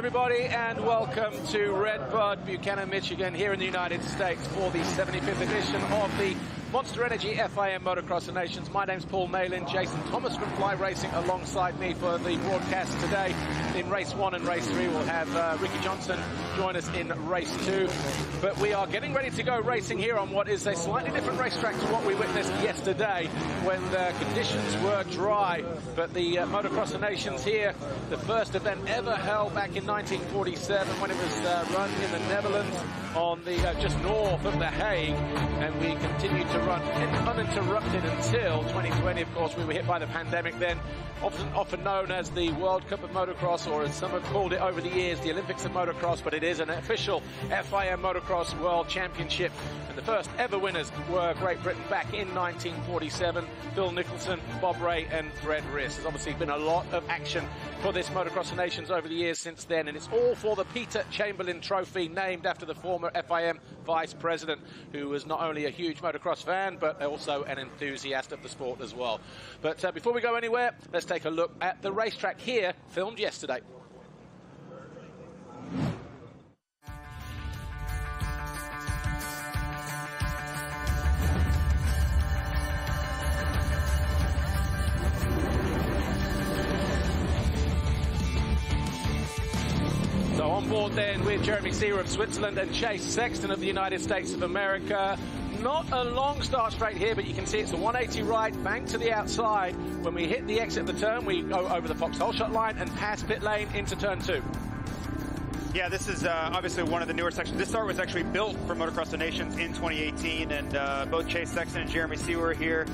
everybody, and welcome to RedBud, Buchanan, Michigan, here in the United States for the 75th edition of the Monster Energy FIM Motocross of Nations. My name's Paul Malin. Jason Thomas from Fly Racing alongside me for the broadcast today. In race 1 and race 3, we'll have Ricky Johnson join us in race 2. But we are getting ready to go racing here on what is a slightly different racetrack to what we witnessed yesterday when the conditions were dry. But the Motocross of Nations here, the first event ever held back in 1947 when it was run in the Netherlands on the just north of The Hague, and we continued to run uninterrupted until 2020. Of course, we were hit by the pandemic then, often known as the World Cup of Motocross, or as some have called it over the years, the Olympics of Motocross, but it is an official FIM Motocross World Championship. And the first ever winners were Great Britain back in 1947, Phil Nicholson, Bob Ray and Fred Riss. There's obviously been a lot of action for this Motocross of Nations over the years since then, and it's all for the Peter Chamberlain Trophy, named after the former FIM Vice President, who was not only a huge motocross fan, but also an enthusiast of the sport as well. But before we go anywhere, let's take a look at the racetrack here, filmed yesterday. So on board then with Jerermy Seewer of Switzerland and Chase Sexton of the United States of America. Not a long start straight here, but you can see it's a 180 right, bank to the outside. When we hit the exit of the turn, we go over the Fox Holeshot line and pass pit lane into turn 2. Yeah, this is obviously one of the newer sections. This start was actually built for Motocross of Nations in 2018, and both Chase Sexton and Jerermy Seewer here.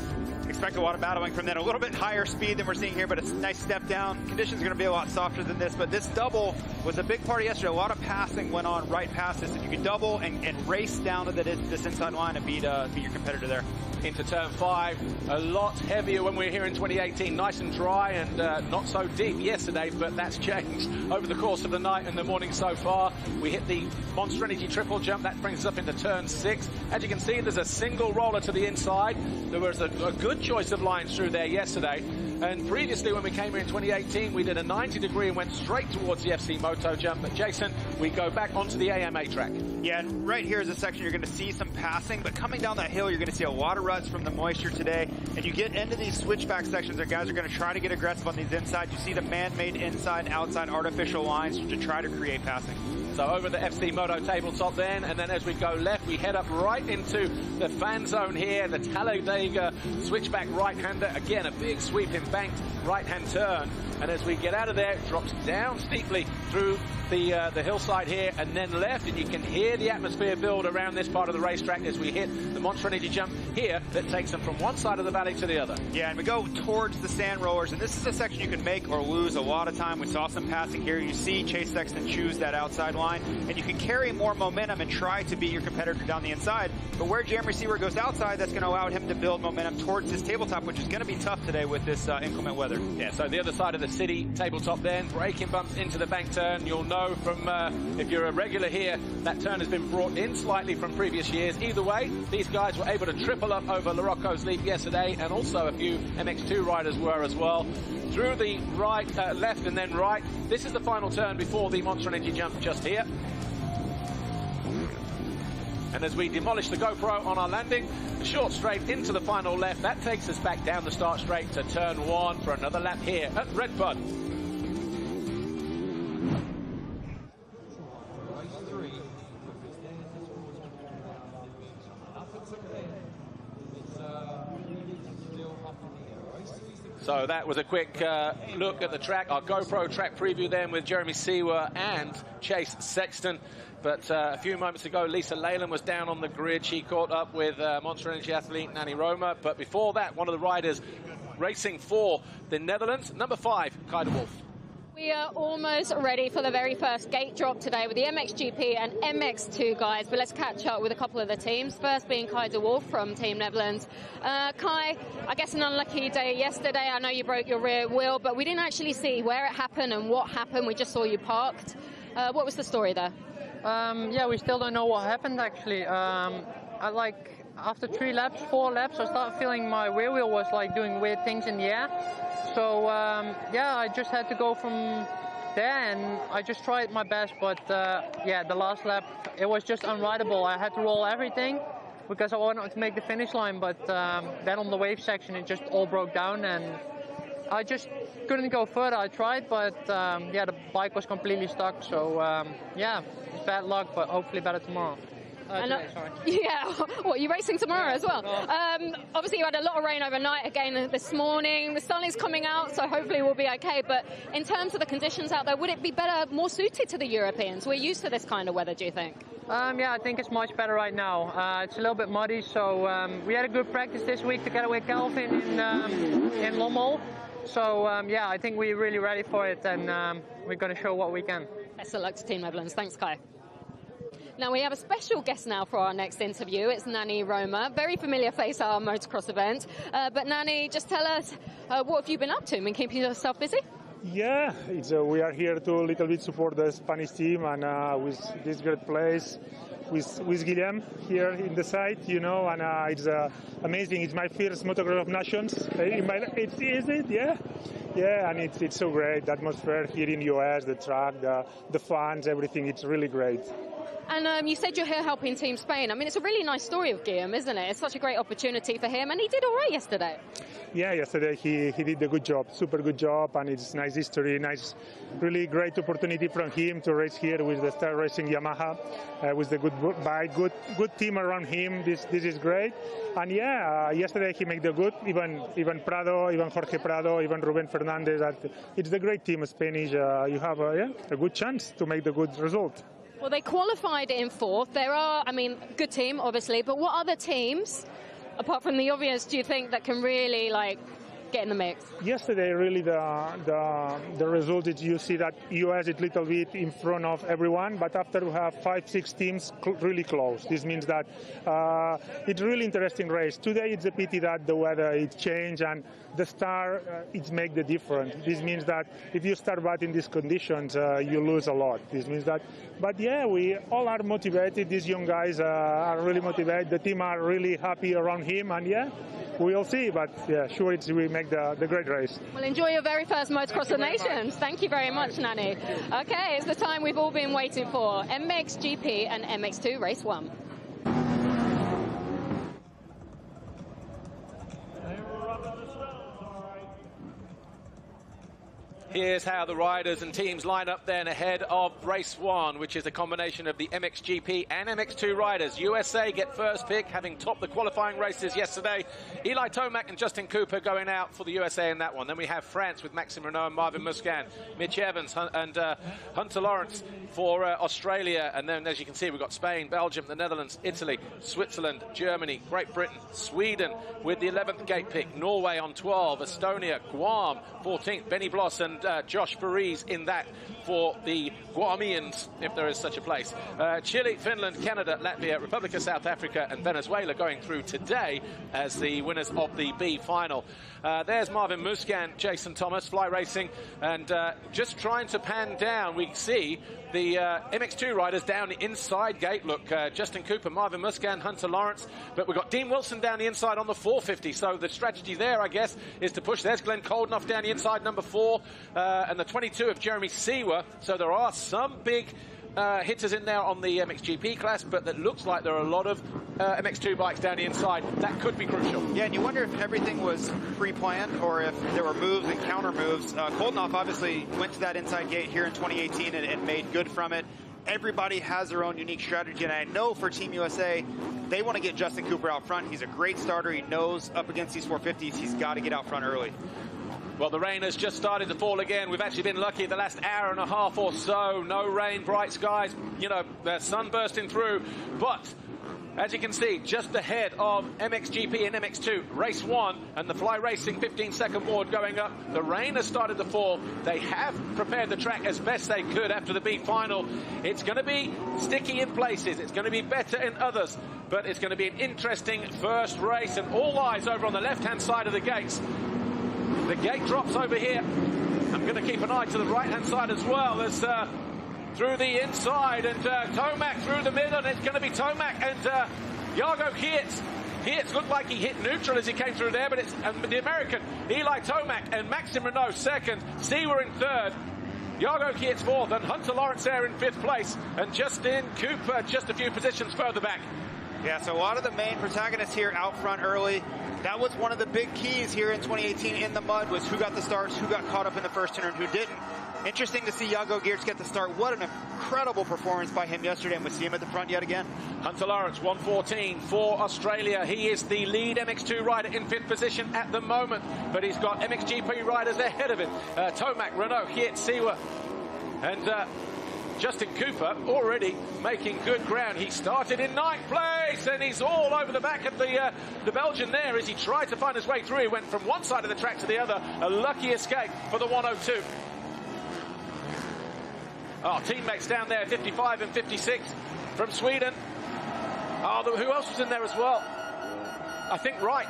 Expect a lot of battling from them. A little bit higher speed than we're seeing here, but it's a nice step down. Conditions are going to be a lot softer than this, but this double was a big part of yesterday. A lot of passing went on right past this. If you could double and race down to this inside line and beat your competitor there. Into turn 5, a lot heavier when we were here in 2018. Nice and dry and not so deep yesterday, but that's changed over the course of the night and the morning so far. We hit the Monster Energy triple jump. That brings us up into turn 6. As you can see, there's a single roller to the inside. There was a good choice of lines through there yesterday. And previously, when we came here in 2018, we did a 90-degree and went straight towards the FC Moto jump. But Jason, we go back onto the AMA track. Yeah, and right here is a section you're going to see some passing, but coming down that hill, you're going to see a lot of ruts from the moisture today. And you get into these switchback sections where guys are going to try to get aggressive on these insides. You see the man-made inside, outside artificial lines to try to create passing. So over the FC Moto tabletop then, and then as we go left, we head up right into the fan zone here, the Talladega switchback right-hander. Again, a big sweeping banked right-hand turn. And as we get out of there, it drops down steeply through the hillside here and then left, and you can hear the atmosphere build around this part of the racetrack as we hit the Monster Energy jump here that takes them from one side of the valley to the other. Yeah, and we go towards the sand rollers, and this is a section you can make or lose a lot of time. We saw some passing here. You see Chase Sexton choose that outside line, and you can carry more momentum and try to beat your competitor down the inside. But where Jerermy Seewer goes outside, that's going to allow him to build momentum towards this tabletop, which is going to be tough today with this inclement weather. Yeah, so the other side of the city tabletop then, braking bumps into the bank turn. You'll know from, if you're a regular here, that turn has been brought in slightly from previous years. Either way, these guys were able to triple up over Larocco's leap yesterday, and also a few MX2 riders were as well. Through the right, left and then right. This is the final turn before the Monster Energy jump just here. And as we demolish the GoPro on our landing, the short straight into the final left, that takes us back down the start straight to turn 1 for another lap here at RedBud. So that was a quick look at the track, our GoPro track preview then with Jerermy Seewer and Chase Sexton. But a few moments ago, Lisa Leyland was down on the grid. She caught up with Monster Energy athlete Nanny Roma. But before that, one of the riders racing for the Netherlands, number 5, Kai de Wolf. We are almost ready for the very first gate drop today with the MXGP and MX2 guys, but let's catch up with a couple of the teams. First being Kai de Wolf from Team Netherlands. Kai, I guess an unlucky day yesterday. I know you broke your rear wheel, but we didn't actually see where it happened and what happened. We just saw you parked. What was the story there? Yeah, we still don't know what happened actually. After 3 laps, 4 laps, I started feeling my rear wheel was like doing weird things in the air. So yeah, I just had to go from there, and I just tried my best, but yeah, the last lap, it was just unrideable. I had to roll everything because I wanted to make the finish line, but then on the wave section, it just all broke down, and I just couldn't go further. I tried, but yeah, the bike was completely stuck, so yeah, it's bad luck, but hopefully better tomorrow. Today, sorry. Yeah, what, you racing tomorrow as well? Obviously you had a lot of rain overnight again this morning. The sun is coming out, so hopefully we'll be okay. But in terms of the conditions out there, would it be better, more suited to the Europeans? We're used to this kind of weather, do you think? Yeah, I think it's much better right now. It's a little bit muddy, so we had a good practice this week together with Kelvin in Lommel. So yeah, I think we're really ready for it, and we're going to show what we can. Best of luck to Team Netherlands. Thanks, Kai. Now we have a special guest now for our next interview. It's Nani Roma, very familiar face at our motocross event. But Nani, just tell us, what have you been up to? Been keeping yourself busy? Yeah, we are here to a little bit support the Spanish team, and with this great place, with Guillem here in the site, you know, and it's amazing. It's my first Motocross of Nations. Is it? Yeah. Yeah, and it's so great. The atmosphere here in US, the track, the fans, everything. It's really great. And you said you're here helping Team Spain. I mean, it's a really nice story of Guillem, isn't it? It's such a great opportunity for him, and he did all right yesterday. Yeah, yesterday he did a good job, super good job, and it's nice history, nice, really great opportunity from him to race here with the Star Racing Yamaha, with the good bike, good team around him. This is great, and yeah, yesterday he made the good. Even Prado, even Jorge Prado, even Ruben Fernandez. It's the great team, Spanish. You have a good chance to make the good result. Well, they qualified in fourth. There are, I mean, good team, obviously, but what other teams, apart from the obvious, do you think that can really, like, get in the mix? Yesterday, really, the result is you see that US is a little bit in front of everyone, but after we have 5-6 teams really close. This means that it's a really interesting race. Today, it's a pity that the weather is changed and the star it makes the difference. This means that if you start bad in these conditions, you lose a lot. This means that, but yeah, we all are motivated. These young guys are really motivated. The team are really happy around him, and yeah, we'll see. But yeah, sure, we make the great race. Well, enjoy your very first Motocross of Nations. Thank you very much, Nani. Okay, it's the time we've all been waiting for. MXGP and MX2 Race 1. Here's how the riders and teams line up then ahead of race 1, which is a combination of the MXGP and MX2 riders. USA get first pick, having topped the qualifying races yesterday. Eli Tomac and Justin Cooper going out for the USA in that one. Then we have France with Maxime Renaux and Marvin Musquin, Mitch Evans and Hunter Lawrence for Australia. And then, as you can see, we've got Spain, Belgium, the Netherlands, Italy, Switzerland, Germany, Great Britain, Sweden with the 11th gate pick, Norway on 12, Estonia, Guam 14th, Benny Bloss and Josh Parise in that for the Guamians, if there is such a place. Chile, Finland, Canada, Latvia, Republic of South Africa and Venezuela going through today as the winners of the B final. There's Marvin Musquin, Jason Thomas, Fly Racing, and just trying to pan down, we see the MX2 riders down the inside gate. Look, Justin Cooper, Marvin Musquin, Hunter Lawrence, but we've got Dean Wilson down the inside on the 450. So the strategy there, I guess, is to push. There's Glenn Coldenough down the inside, number 4, and the 22 of Jerermy Seewer. So there are some big hitters in there on the MXGP class, but that looks like there are a lot of MX2 bikes down the inside. That could be crucial. Yeah, and you wonder if everything was pre-planned or if there were moves and counter moves. Coldenough obviously went to that inside gate here in 2018 and made good from it. Everybody has their own unique strategy, and I know for Team USA, they want to get Justin Cooper out front. He's a great starter. He knows up against these 450s, he's got to get out front early. Well, the rain has just started to fall again. We've actually been lucky the last hour and a half or so. No rain, bright skies, you know, the sun bursting through. But as you can see, just ahead of MXGP and MX2, race 1, and the Fly Racing 15-second board going up. The rain has started to fall. They have prepared the track as best they could after the B final. It's going to be sticky in places. It's going to be better in others. But it's going to be an interesting first race, and all eyes over on the left-hand side of the gates. The gate drops over here. I'm going to keep an eye to the right-hand side as well. There's through the inside, and Tomac through the middle, and it's going to be Tomac and Jago Geerts. Geerts looked like he hit neutral as he came through there, but it's the American Eli Tomac and Maxime Renaux second, Seewer in third. Jago Geerts fourth, and Hunter Lawrence there in 5th place, and Justin Cooper just a few positions further back. Yeah, so a lot of the main protagonists here out front early. That was one of the big keys here in 2018 in the mud, was who got the starts, who got caught up in the first turn, and who didn't. Interesting to see Jago Geerts get the start. What an incredible performance by him yesterday, and we see him at the front yet again. Hunter Lawrence, 1:14 for Australia. He is the lead MX2 rider in 5th position at the moment, but he's got MXGP riders ahead of him. Tomac, Renaux, Geerts, Seewer, and Justin Cooper already making good ground. He started in 9th place, and he's all over the back of the Belgian there as he tried to find his way through. He went from one side of the track to the other. A lucky escape for the 102. Oh, teammates down there, 55 and 56 from Sweden. Oh, who else was in there as well? I think Wright.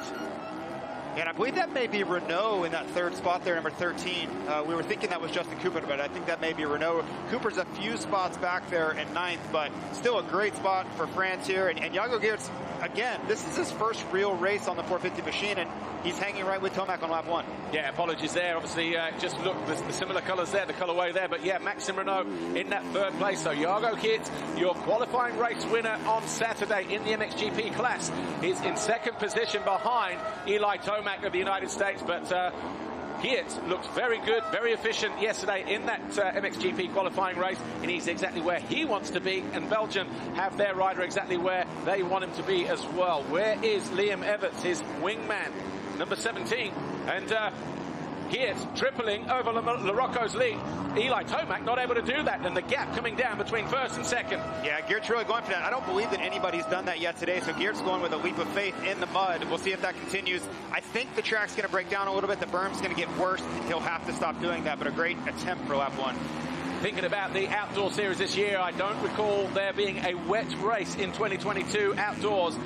And I believe that may be Renaux in that 3rd spot there, number 13. We were thinking that was Justin Cooper, but I think that may be Renaux. Cooper's a few spots back there in 9th, but still a great spot for France here. And Jago Geerts, again, this is his first real race on the 450 machine, and he's hanging right with Tomac on lap 1. Yeah, apologies there. Obviously, just look, the similar colours there, the colourway there. But yeah, Maxime Renaux in that 3rd place. So Jago Geerts, your qualifying race winner on Saturday in the MXGP class, is in 2nd position behind Eli Tomac of the United States. But Geerts looked very good, very efficient yesterday in that MXGP qualifying race, and he's exactly where he wants to be, and Belgium have their rider exactly where they want him to be as well. Where is Liam Everts, his wingman, number 17, and Geerts tripling over Larocco's lead. Eli Tomac not able to do that, and the gap coming down between 1st and 2nd. Yeah, Geerts really going for that. I don't believe that anybody's done that yet today, so Geerts going with a leap of faith in the mud. We'll see if that continues. I think the track's going to break down a little bit. The berm's going to get worse. He'll have to stop doing that, but a great attempt for lap 1. Thinking about the outdoor series this year, I don't recall there being a wet race in 2022 outdoors.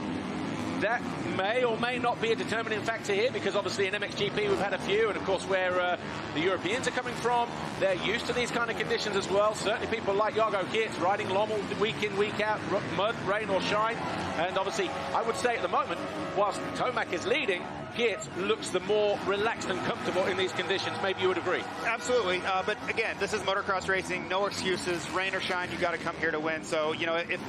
That may or may not be a determining factor here, because obviously in MXGP we've had a few, and of course where the Europeans are coming from, they're used to these kind of conditions as well. Certainly people like Jago Geerts riding Lommel week in, week out, mud, rain or shine. And obviously I would say at the moment, whilst Tomac is leading, Geerts looks the more relaxed and comfortable in these conditions. Maybe you would agree. Absolutely, but again, this is motocross racing, no excuses, rain or shine, you got to come here to win. So, you know, if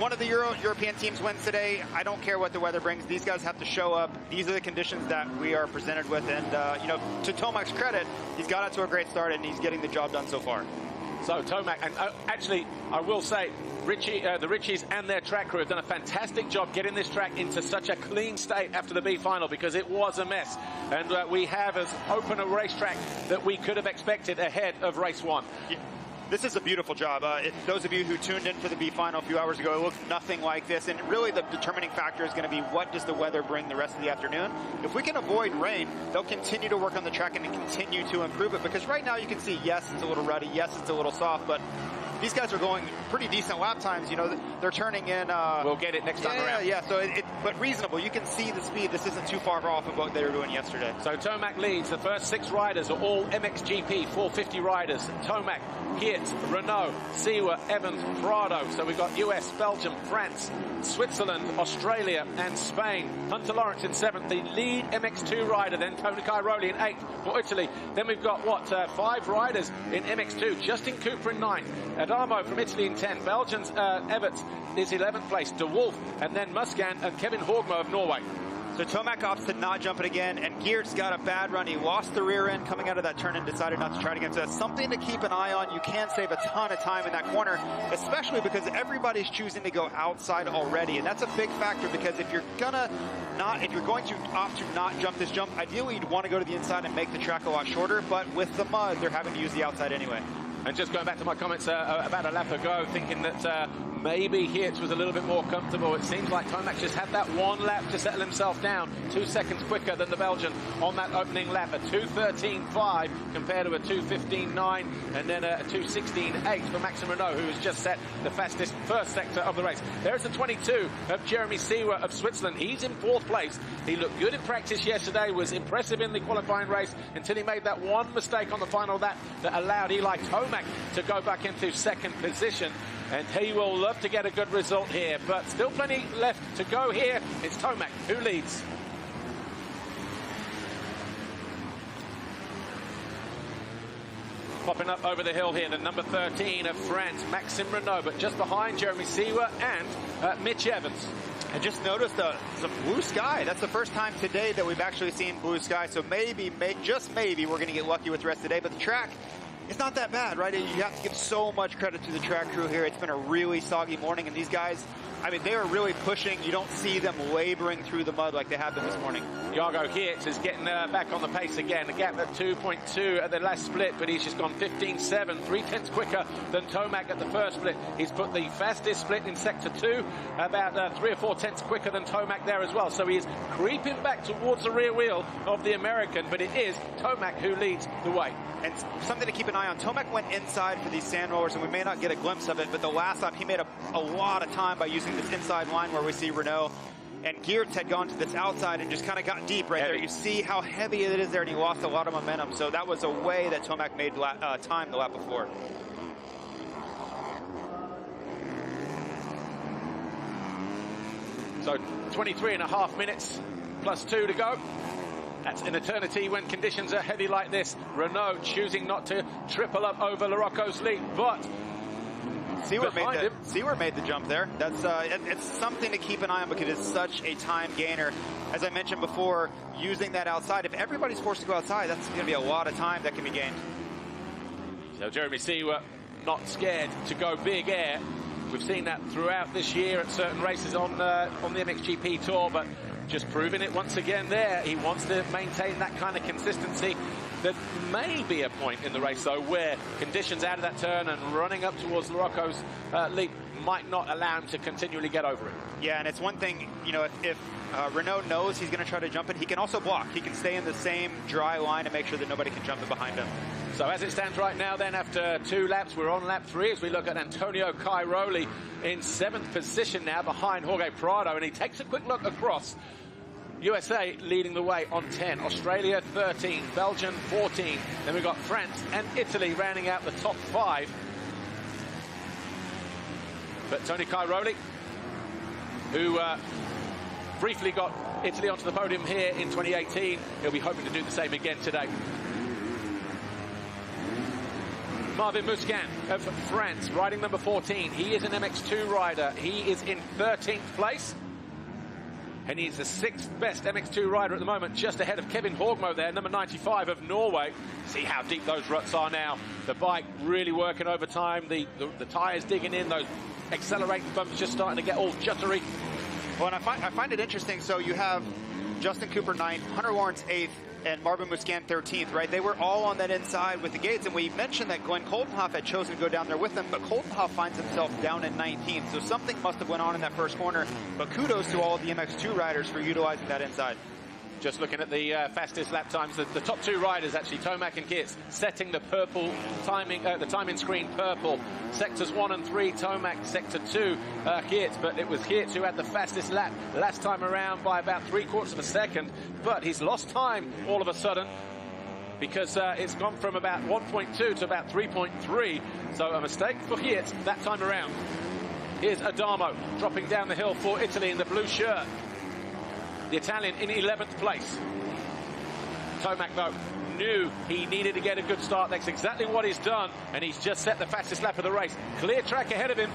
one of the European teams wins today, I don't care what the weather brings. These guys have to show up. These are the conditions that we are presented with, and you know, to Tomac's credit, he's got out to a great start, and he's getting the job done so far. So Tomac, and actually, I will say, the Richies and their track crew have done a fantastic job getting this track into such a clean state after the B final, because it was a mess. And we have as open a racetrack that we could have expected ahead of race 1. Yeah. This is a beautiful job. Those of you who tuned in for the B final a few hours ago, it looked nothing like this. And really the determining factor is going to be, what does the weather bring the rest of the afternoon? If we can avoid rain, they'll continue to work on the track and continue to improve it. Because right now you can see, yes, it's a little ruddy, yes, it's a little soft, but these guys are going pretty decent lap times. You know, they're turning in. We'll get it next time around. Yeah, so but reasonable. You can see the speed. This isn't too far off of what they were doing yesterday. So Tomac leads. The first 6 riders are all MXGP 450 riders. Tomac, Geerts, Renaux, Seewer, Evans, Prado. So we've got US, Belgium, France, Switzerland, Australia, and Spain. Hunter Lawrence in 7th, the lead MX2 rider. Then Tony Cairoli in 8th for Italy. Then we've got, 5 riders in MX2. Justin Cooper in 9th. Adamo from Italy in 10th. Belgians, Everts is 11th place. De Wolf, and then Muscan and Kevin Horgmo of Norway. So Tomac opts to not jump it again, and Geerts got a bad run. He lost the rear end coming out of that turn and decided not to try it again. So that's something to keep an eye on. You can save a ton of time in that corner, especially because everybody's choosing to go outside already. And that's a big factor, because if you're going to opt to not jump this jump, ideally you'd want to go to the inside and make the track a lot shorter. But with the mud, they're having to use the outside anyway. And just going back to my comments about a lap ago, thinking that maybe Geerts was a little bit more comfortable. It seems like Tomac just had that one lap to settle himself down, 2 seconds quicker than the Belgian on that opening lap. A 2:13.5 compared to a 2:15.9, and then a 2:16.8 for Maxime Renaux, who has just set the fastest first sector of the race. There's the 22 of Jerermy Seewer of Switzerland. He's in 4th place. He looked good in practice yesterday, was impressive in the qualifying race, until he made that one mistake on the final lap that allowed Eli Tomac to go back into 2nd position. And he will love to get a good result here, but still plenty left to go here. It's Tomac who leads. Popping up over the hill here, the number 13 of France, Maxime Renaux, but just behind Jerermy Seewer and Mitch Evans. I just noticed some blue sky. That's the first time today that we've actually seen blue sky, so just maybe, we're going to get lucky with the rest of the day. But the track, it's not that bad, right? You have to give so much credit to the track crew here. It's been a really soggy morning, and these guys, I mean, they are really pushing. You don't see them laboring through the mud like they have been this morning. Jago Geerts is getting back on the pace again. A gap at 2.2 at the last split, but he's just gone 15.7, 3/10 quicker than Tomac at the first split. He's put the fastest split in sector 2, about 3 or 4 tenths quicker than Tomac there as well. So he is creeping back towards the rear wheel of the American, but it is Tomac who leads the way. And something to keep an eye on, Tomac went inside for these sand rollers, and we may not get a glimpse of it, but the last lap he made a lot of time by using this inside line where we see Renaux. And Geerts had gone to this outside and just kind of got deep right there. You see how heavy it is there, and he lost a lot of momentum. So that was a way that Tomac made time the lap before. So 23.5 minutes plus 2 to go. That's an eternity when conditions are heavy like this. Renaux choosing not to triple up over Larocco's lead, but Seewer made the jump there. That's it's something to keep an eye on because it's such a time gainer. As I mentioned before, using that outside, if everybody's forced to go outside, that's going to be a lot of time that can be gained. So Jerermy Seewer not scared to go big air. We've seen that throughout this year at certain races on the MXGP Tour, but just proving it once again there. He wants to maintain that kind of consistency. There may be a point in the race, though, where conditions out of that turn and running up towards Larocco's lead might not allow him to continually get over it. Yeah, and it's one thing, you know, if Renaux knows he's going to try to jump it, he can also block. He can stay in the same dry line and make sure that nobody can jump it behind him. So as it stands right now, then, after 2 laps, we're on lap 3 as we look at Antonio Cairoli in 7th position now behind Jorge Prado, and he takes a quick look across. USA leading the way on 10, Australia 13, Belgium 14. Then we've got France and Italy rounding out the top 5. But Tony Cairoli, who briefly got Italy onto the podium here in 2018, he'll be hoping to do the same again today. Marvin Musquin of France, riding number 14. He is an MX2 rider. He is in 13th place. And he's the 6th best MX2 rider at the moment, just ahead of Kevin Horgmo there, number 95 of Norway. See how deep those ruts are now. The bike really working over time. The tyres digging in. Those accelerating bumps just starting to get all jittery. Well, and I find it interesting. So you have Justin Cooper 9th, Hunter Lawrence 8th, and Marvin Musquin 13th, right? They were all on that inside with the gates, and we mentioned that Glenn Coldenhoff had chosen to go down there with them, but Coldenhoff finds himself down in 19th, so something must have went on in that first corner, but kudos to all of the MX2 riders for utilizing that inside. Just looking at the fastest lap times, the top 2 riders, actually, Tomac and Geerts, setting the purple timing, the timing screen purple. Sectors 1 and 3, Tomac, sector 2, Geerts, but it was Geerts who had the fastest lap last time around by about 3/4 of a second, but he's lost time all of a sudden because it's gone from about 1.2 to about 3.3, so a mistake for Geerts that time around. Here's Adamo dropping down the hill for Italy in the blue shirt. The Italian in 11th place. Tomac, though, knew he needed to get a good start. That's exactly what he's done, and he's just set the fastest lap of the race. Clear track ahead of him.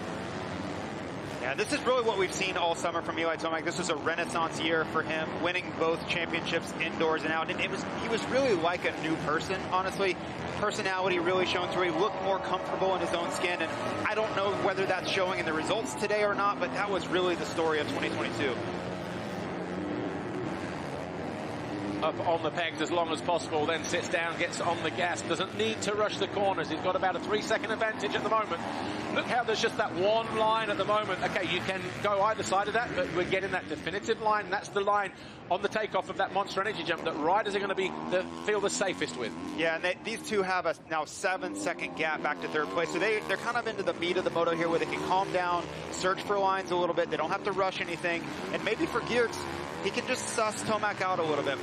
Yeah, this is really what we've seen all summer from Eli Tomac. This was a renaissance year for him, winning both championships indoors and out. And he was really like a new person, honestly. Personality really showing through. He looked more comfortable in his own skin, and I don't know whether that's showing in the results today or not, but that was really the story of 2022. Up on the pegs as long as possible, then sits down, gets on the gas, doesn't need to rush the corners. He's got about a 3-second advantage at the moment. Look how there's just that one line at the moment. Okay, you can go either side of that, but we're getting that definitive line. That's the line on the takeoff of that Monster Energy jump that riders are going to feel the safest with. Yeah, and these two have a now 7-second gap back to 3rd place, so they're kind of into the meat of the moto here, where they can calm down, search for lines a little bit. They don't have to rush anything, and maybe for Geerts, he can just suss Tomac out a little bit,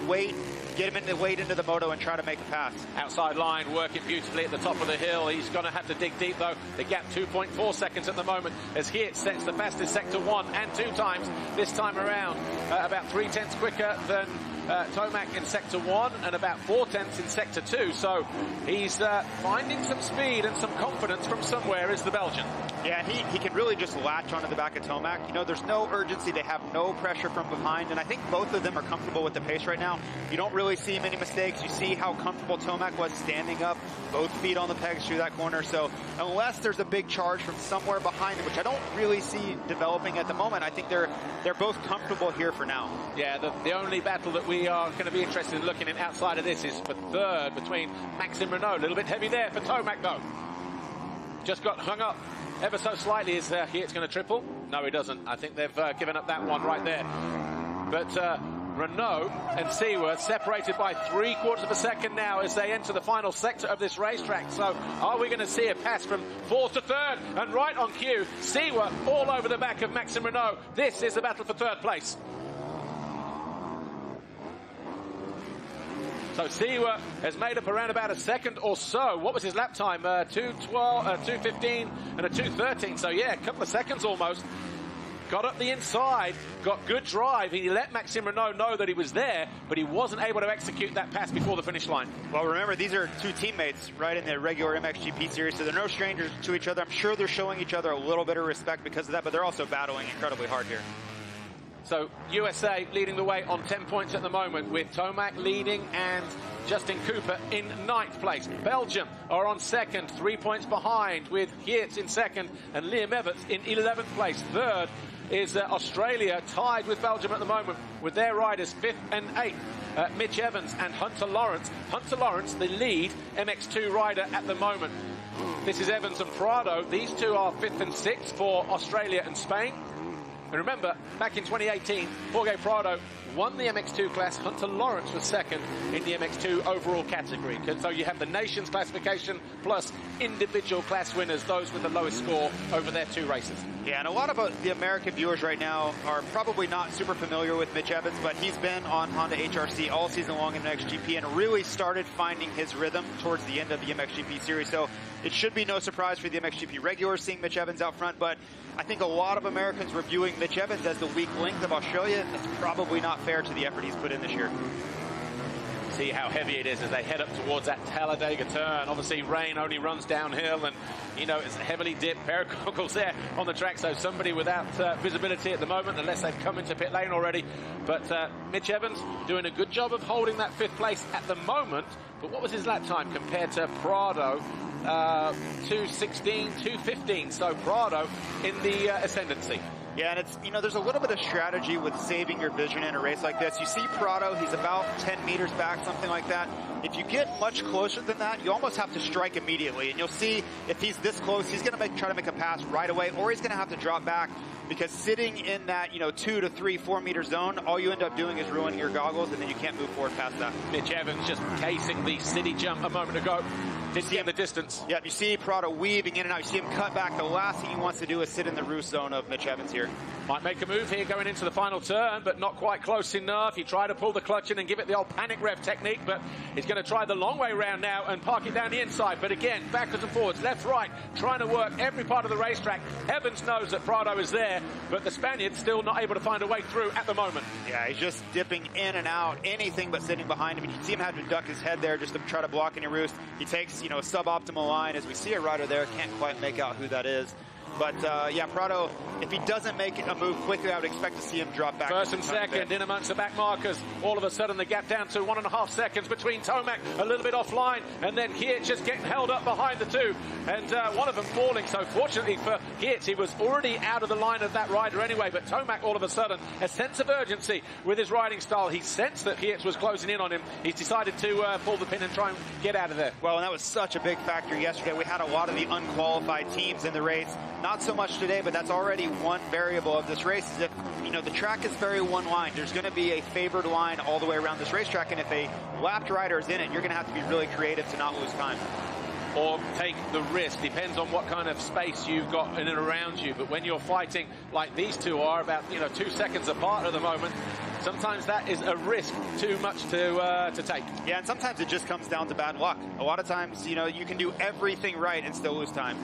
get him into the moto and try to make a pass. Outside line working beautifully at the top of the hill. He's going to have to dig deep, though. The gap 2.4 seconds at the moment as Geerts sets the fastest sector 1 and 2 times this time around. About 3/10 quicker than Tomac in Sector 1 and about 4/10 in Sector 2. So he's finding some speed and some confidence from somewhere is the Belgian. Yeah, he can really just latch onto the back of Tomac. You know, there's no urgency. They have no pressure from behind, and I think both of them are comfortable with the pace right now. You don't really see many mistakes. You see how comfortable Tomac was standing up, both feet on the pegs through that corner. So unless there's a big charge from somewhere behind them, which I don't really see developing at the moment, I think they're both comfortable here for now. Yeah, the only battle that we are going to be interested in looking at outside of this is for third between Maxime Renaux. A little bit heavy there for Tomac, though. Just got hung up ever so slightly. Is Geerts going to triple? No, he doesn't. I think they've given up that one right there. But Renaux and Seewer separated by 3/4 of a second now as they enter the final sector of this racetrack. So are we going to see a pass from fourth to third? And right on cue, Seewer all over the back of Maxime Renaux. This is the battle for third place. So Seewer has made up around about a second or so. What was his lap time? 2:15 and a 2:13. So yeah, a couple of seconds almost. Got up the inside, got good drive. He let Maxime Renaux know that he was there, but he wasn't able to execute that pass before the finish line. Well, remember, these are two teammates, right, in the regular MXGP series, so they're no strangers to each other. I'm sure they're showing each other a little bit of respect because of that, but they're also battling incredibly hard here. So USA leading the way on 10 points at the moment, with Tomac leading and Justin Cooper in 9th place. Belgium are on second, 3 points behind, with Geerts in second and Liam Everts in 11th place. Third is Australia, tied with Belgium at the moment, with their riders 5th and 8th. Mitch Evans and Hunter Lawrence. Hunter Lawrence, the lead MX2 rider at the moment. This is Evans and Prado. These two are 5th and 6th for Australia and Spain. And remember, back in 2018, Jorge Prado won the MX2 class. Hunter Lawrence was second in the MX2 overall category. So you have the nations classification plus individual class winners, those with the lowest score over their 2 races. Yeah, and a lot of the American viewers right now are probably not super familiar with Mitch Evans, but he's been on Honda HRC all season long in MXGP and really started finding his rhythm towards the end of the MXGP series. So it should be no surprise for the MXGP regulars seeing Mitch Evans out front, but I think a lot of Americans were viewing Mitch Evans as the weak link of Australia. That's probably not fair to the effort he's put in this year. See how heavy it is as they head up towards that Talladega turn. Obviously, rain only runs downhill, and, you know, it's a heavily dipped pair of goggles there on the track, so somebody without visibility at the moment, unless they've come into pit lane already. But Mitch Evans doing a good job of holding that 5th place at the moment. But what was his lap time compared to Prado? 2:16, 2:15. So Prado in the ascendancy. Yeah, and it's, you know, there's a little bit of strategy with saving your vision in a race like this. You see Prado, he's about 10 meters back, something like that. If you get much closer than that, you almost have to strike immediately. And you'll see if he's this close, he's going to try to make a pass right away, or he's going to have to drop back, because sitting in that, you know, 2 to 3, 4 meter zone, all you end up doing is ruining your goggles, and then you can't move forward past that. Mitch Evans just casing the city jump a moment ago. Didn't get the distance. Yeah, you see Prado weaving in and out. You see him cut back. The last thing he wants to do is sit in the roost zone of Mitch Evans here. Might make a move here going into the final turn, but not quite close enough. He tried to pull the clutch in and give it the old panic rev technique, but he's going to try the long way round now and park it down the inside. But again, backwards and forwards, left, right, trying to work every part of the racetrack. Evans knows that Prado is there, but the Spaniard's still not able to find a way through at the moment. Yeah, he's just dipping in and out, anything but sitting behind him. You can see him have to duck his head there just to try to block any roost. He takes, you know, a suboptimal line. As we see a rider there, can't quite make out who that is. But yeah, Prado, if he doesn't make a move quickly, I would expect to see him drop back. First and second in amongst the back markers. All of a sudden, the gap down to 1.5 seconds between Tomac, a little bit offline, and then Geerts just getting held up behind the two, and one of them falling. So fortunately for Geerts, he was already out of the line of that rider anyway, but Tomac all of a sudden, a sense of urgency with his riding style. He sensed that Geerts was closing in on him. He's decided to pull the pin and try and get out of there. Well, and that was such a big factor yesterday. We had a lot of the unqualified teams in the race. Not so much today, but that's already one variable of this race. Is if, you know, the track is very one line. There's going to be a favored line all the way around this racetrack, and if a lapped rider is in it, you're going to have to be really creative to not lose time. Or take the risk. Depends on what kind of space you've got in and around you. But when you're fighting like these two are, about 2 seconds apart at the moment, sometimes that is a risk too much to take. Yeah, and sometimes it just comes down to bad luck. A lot of times, you know, you can do everything right and still lose time.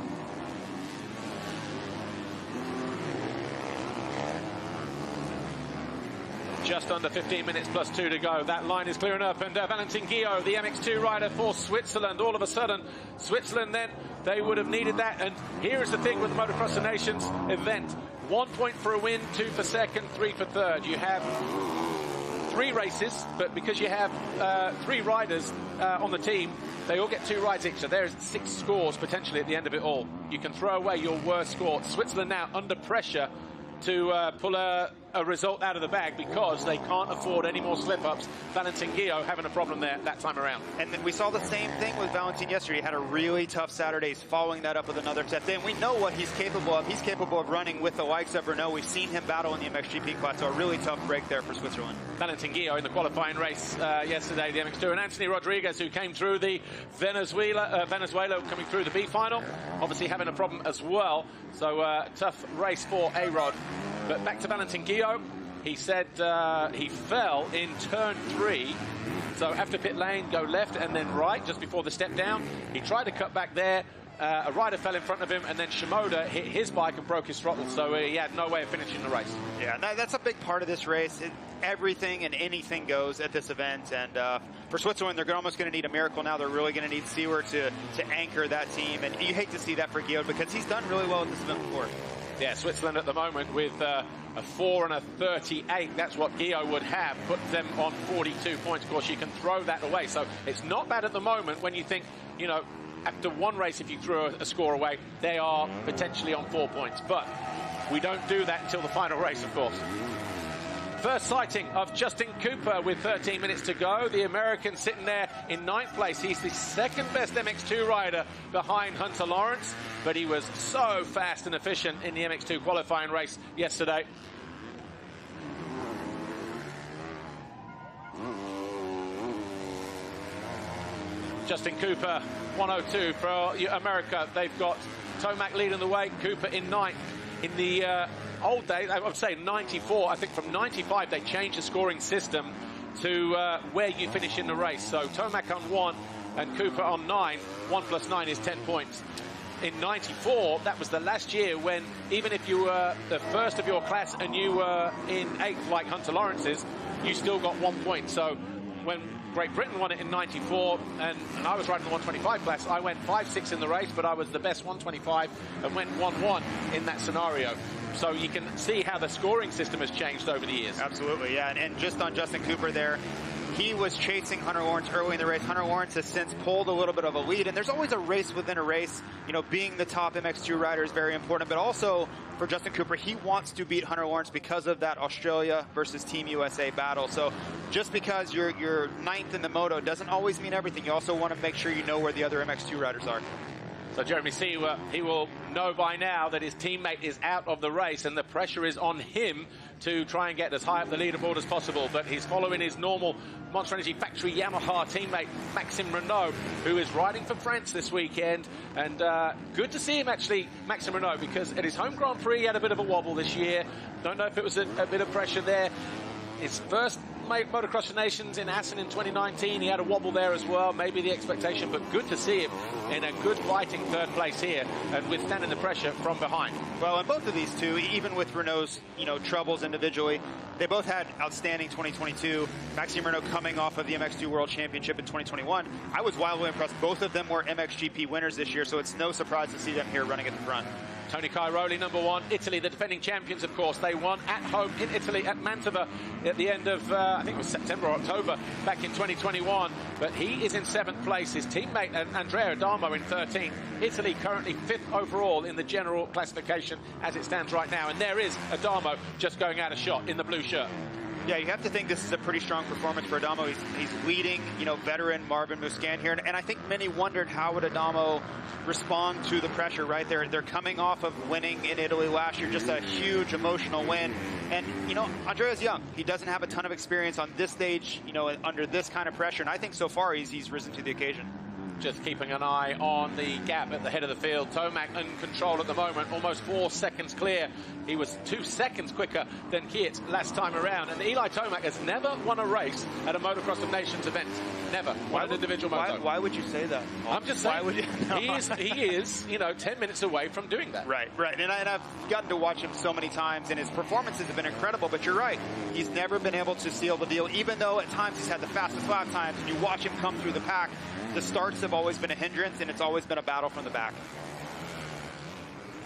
just under 15 minutes plus 2 to go. That line is clearing up, and Valentin Guillot, the MX2 rider for Switzerland, all of a sudden, Switzerland then, they would have needed that. And here is the thing with the Motocross of Nations event. 1 point for a win, 2 for second, 3 for third. You have 3 races, but because you have 3 riders on the team, they all get 2 rides each. So there's 6 scores potentially at the end of it all. You can throw away your worst score. Switzerland now under pressure to pull a result out of the bag because they can't afford any more slip-ups. Valentin Guillot having a problem there that time around. And then we saw the same thing with Valentin yesterday. He had a really tough Saturday. He's following that up with another tough day. And we know what he's capable of. He's capable of running with the likes of Renaux. We've seen him battle in the MXGP class, so a really tough break there for Switzerland. Valentin Guillot in the qualifying race yesterday, the MX2, and Anthony Rodriguez, who came through the Venezuela coming through the B final, obviously having a problem as well. So tough race for A-Rod. But back to Valentin Guillot, he said he fell in turn 3. So after pit lane, go left and then right just before the step down. He tried to cut back there. A rider fell in front of him, and then Shimoda hit his bike and broke his throttle. So he had no way of finishing the race. Yeah, that's a big part of this race. Everything and anything goes at this event. And for Switzerland, they're almost going to need a miracle now. They're really going to need Seewer to anchor that team. And you hate to see that for Guillot because he's done really well at this event before. Yeah, Switzerland at the moment with a 4 and a 38. That's what Guillot would have. Put them on 42 points. Of course, you can throw that away. So it's not bad at the moment when you think, you know, after one race, if you threw a score away, they are potentially on 4 points. But we don't do that until the final race, of course. First sighting of Justin Cooper with 13 minutes to go. The American sitting there in 9th place. He's the second best MX2 rider behind Hunter Lawrence, but he was so fast and efficient in the MX2 qualifying race yesterday. Justin Cooper, 102 for America. They've got Tomac leading the way, Cooper in 9th. In the old days, I would say 94, I think from 95 they changed the scoring system to where you finish in the race. So Tomac on 1 and Cooper on 9. 1 plus 9 is 10 points. In 94, that was the last year when even if you were the first of your class and you were in 8th like Hunter Lawrence is, you still got 1 point. So when Great Britain won it in 94, and I was riding the 125 class, I went 5-6 in the race, but I was the best 125 and went 1-1 in that scenario. So you can see how the scoring system has changed over the years. Absolutely, yeah. And just on Justin Cooper there, he was chasing Hunter Lawrence early in the race. Hunter Lawrence has since pulled a little bit of a lead, and there's always a race within a race. You know, being the top MX2 rider is very important, but also for Justin Cooper, he wants to beat Hunter Lawrence because of that Australia versus Team USA battle. So just because you're 9th in the moto doesn't always mean everything. You also want to make sure you know where the other MX2 riders are. So Jerermy Seewer, he will know by now that his teammate is out of the race and the pressure is on him to try and get as high up the leaderboard as possible. But he's following his normal Monster Energy factory Yamaha teammate, Maxime Renaux, who is riding for France this weekend. And good to see him, actually, Maxime Renaux, because at his home Grand Prix, he had a bit of a wobble this year. Don't know if it was a bit of pressure there. His first Motocross of Nations in Assen in 2019, he had a wobble there as well, maybe the expectation, but good to see him in a good fighting 3rd place here and withstanding the pressure from behind. Well, and both of these two, even with Renault's, you know, troubles individually, they both had outstanding 2022. Maxime Renaux coming off of the MX2 World Championship in 2021. I was wildly impressed. Both of them were MXGP winners this year, so it's no surprise to see them here running at the front. Tony Cairoli, number 1. Italy, the defending champions, of course. They won at home in Italy at Mantova at the end of, I think it was September or October, back in 2021. But he is in 7th place. His teammate, Andrea Adamo, in 13th. Italy currently 5th overall in the general classification as it stands right now. And there is Adamo just going out of shot in the blue shirt. Yeah, you have to think this is a pretty strong performance for Adamo. He's leading, you know, veteran Marvin Musquin here. And I think many wondered how would Adamo respond to the pressure, right? They're coming off of winning in Italy last year, just a huge emotional win. And, you know, Andrea's young. He doesn't have a ton of experience on this stage, you know, under this kind of pressure. And I think so far he's risen to the occasion. just keeping an eye on the gap at the head of the field. Tomac in control at the moment, almost 4 seconds clear. He was 2 seconds quicker than Geerts last time around. And Eli Tomac has never won a race at a Motocross of Nations event. Never. Won an individual moto. Why would you say that? I'm just saying, why would you? No. he is, you know, 10 minutes away from doing that. Right. And I've gotten to watch him so many times, and his performances have been incredible, but you're right. He's never been able to seal the deal, even though at times he's had the fastest lap times, and you watch him come through the pack. The starts have always been a hindrance, and it's always been a battle from the back.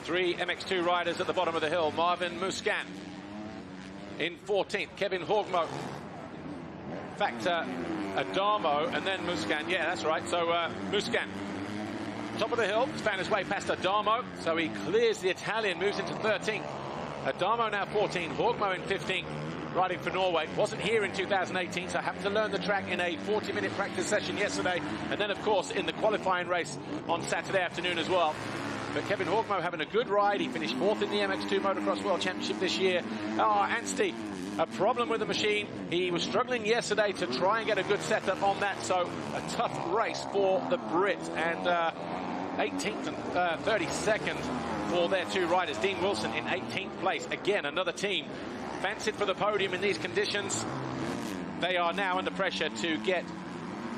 3 MX2 riders at the bottom of the hill. Marvin Musquin in 14th. Kevin Horgmo. In fact, Adamo and then Musquin. Yeah, that's right. So Musquin, top of the hill, has found his way past Adamo. So he clears the Italian, moves into 13th. Adamo now 14, Horgmo in 15th. Riding for Norway. Wasn't here in 2018, so happened to learn the track in a 40-minute practice session yesterday, and then, of course, in the qualifying race on Saturday afternoon as well. But Kevin Horgmo having a good ride. He finished 4th in the MX2 Motocross World Championship this year. Anstie, a problem with the machine. He was struggling yesterday to try and get a good setup on that, so a tough race for the Brit. And 18th and 32nd for their 2 riders. Dean Wilson in 18th place. Again, another team fancied for the podium in these conditions. They are now under pressure to get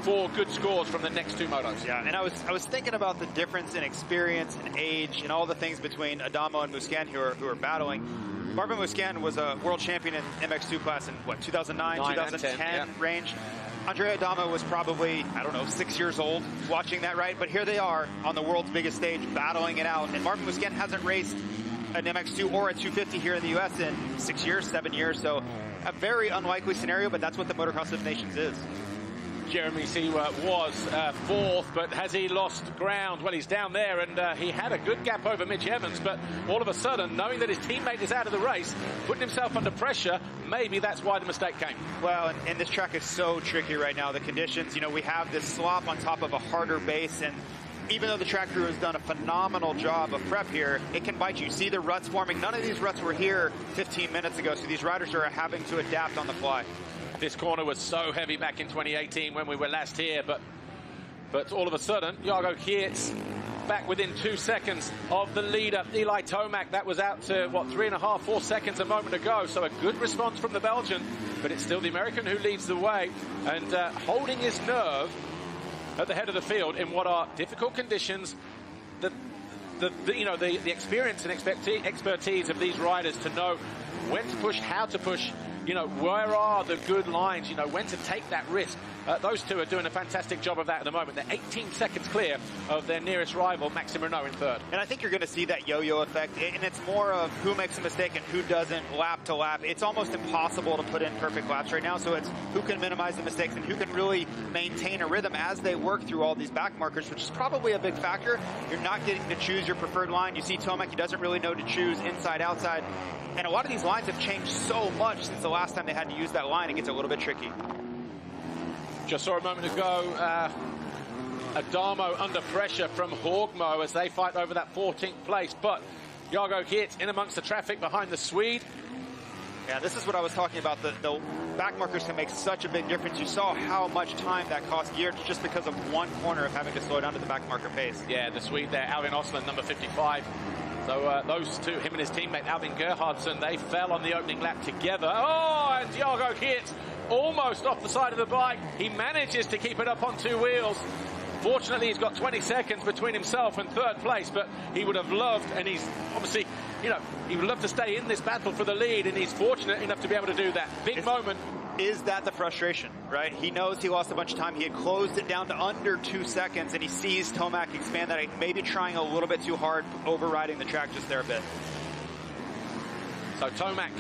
4 good scores from the next 2 motos. Yeah, and I was thinking about the difference in experience and age and all the things between Adamo and Musquin who are battling. Marvin Musquin was a world champion in MX2 class in what, 2009, 2010 yeah. range. Andrea Adamo was probably, I don't know, 6 years old watching that, right? But here they are on the world's biggest stage battling it out. And Marvin Musquin hasn't raced an MX2 or a 250 here in the US in 6 years, 7 years. So a very unlikely scenario, but that's what the Motocross of Nations is. Jerermy Seewer was 4th, but has he lost ground? Well, he's down there, and he had a good gap over Mitch Evans, but all of a sudden, knowing that his teammate is out of the race, putting himself under pressure, maybe that's why the mistake came. Well, and this track is so tricky right now. The conditions, you know, we have this slop on top of a harder base, and even though the track crew has done a phenomenal job of prep here, it can bite you. See the ruts forming. None of these ruts were here 15 minutes ago, so these riders are having to adapt on the fly. This corner was so heavy back in 2018 when we were last here, but all of a sudden, Jago Geerts back within 2 seconds of the leader, Eli Tomac. That was out to, what, 3.5, 4 seconds a moment ago. So a good response from the Belgian, but it's still the American who leads the way and holding his nerve at the head of the field in what are difficult conditions. The experience and expertise of these riders to know when to push, how to push, you know, where are the good lines, you know, when to take that risk. Those 2 are doing a fantastic job of that at the moment. They're 18 seconds clear of their nearest rival, Maxime Renaux, in 3rd. And I think you're going to see that yo-yo effect, and it's more of who makes a mistake and who doesn't lap to lap. It's almost impossible to put in perfect laps right now, so it's who can minimize the mistakes and who can really maintain a rhythm as they work through all these back markers, which is probably a big factor. You're not getting to choose your preferred line. You see Tomac, he doesn't really know to choose inside, outside. And a lot of these lines have changed so much since the last time they had to use that line. It gets a little bit tricky. Just saw a moment ago, Adamo under pressure from Horgmo as they fight over that 14th place. But Jago Geerts in amongst the traffic behind the Swede. Yeah, this is what I was talking about. The back markers can make such a big difference. You saw how much time that cost Geerts just because of one corner of having to slow down to the back marker pace. Yeah, the Swede there, Alvin Osland, number 55. So those 2, him and his teammate Alvin Gerhardsson, they fell on the opening lap together. Oh, and Jago Geerts almost off the side of the bike. He manages to keep it up on 2 wheels. Fortunately, he's got 20 seconds between himself and 3rd place, but he would have loved, and he's obviously, you know, he would love to stay in this battle for the lead, and he's fortunate enough to be able to do that. Big moment. Is that the frustration, right? He knows he lost a bunch of time. He had closed it down to under 2 seconds, and he sees Tomac expand that, maybe trying a little bit too hard, overriding the track just there a bit. So Tomac,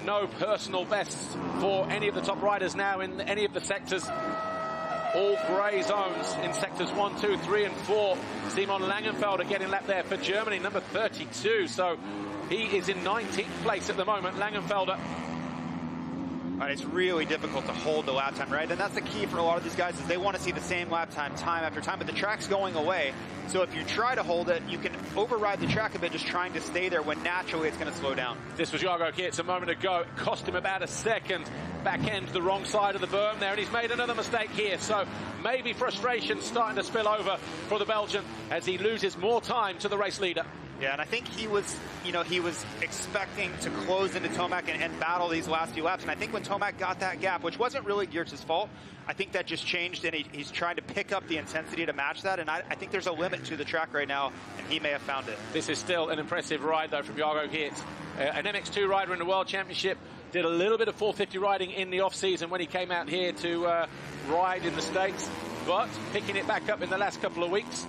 no personal bests for any of the top riders now in any of the sectors. All grey zones in sectors 1, 2, 3, and 4. Simon Langenfelder getting lap there for Germany, number 32. So he is in 19th place at the moment, Langenfelder. And it's really difficult to hold the lap time, right? And that's the key for a lot of these guys, is they want to see the same lap time after time, but the track's going away. So if you try to hold it, you can override the track a bit just trying to stay there when naturally it's going to slow down. This was Jago Geerts a moment ago. It cost him about a second. Back end the wrong side of the berm there, and he's made another mistake here. So maybe frustration starting to spill over for the Belgian as he loses more time to the race leader. Yeah, and I think he was, he was expecting to close into Tomac and battle these last few laps. And I think when Tomac got that gap, which wasn't really Geerts' fault, I think that just changed, and he's trying to pick up the intensity to match that. And I think there's a limit to the track right now, and he may have found it. This is still an impressive ride, though, from Jago Geerts. An MX2 rider in the World Championship. Did a little bit of 450 riding in the off-season when he came out here to ride in the States, but picking it back up in the last couple of weeks.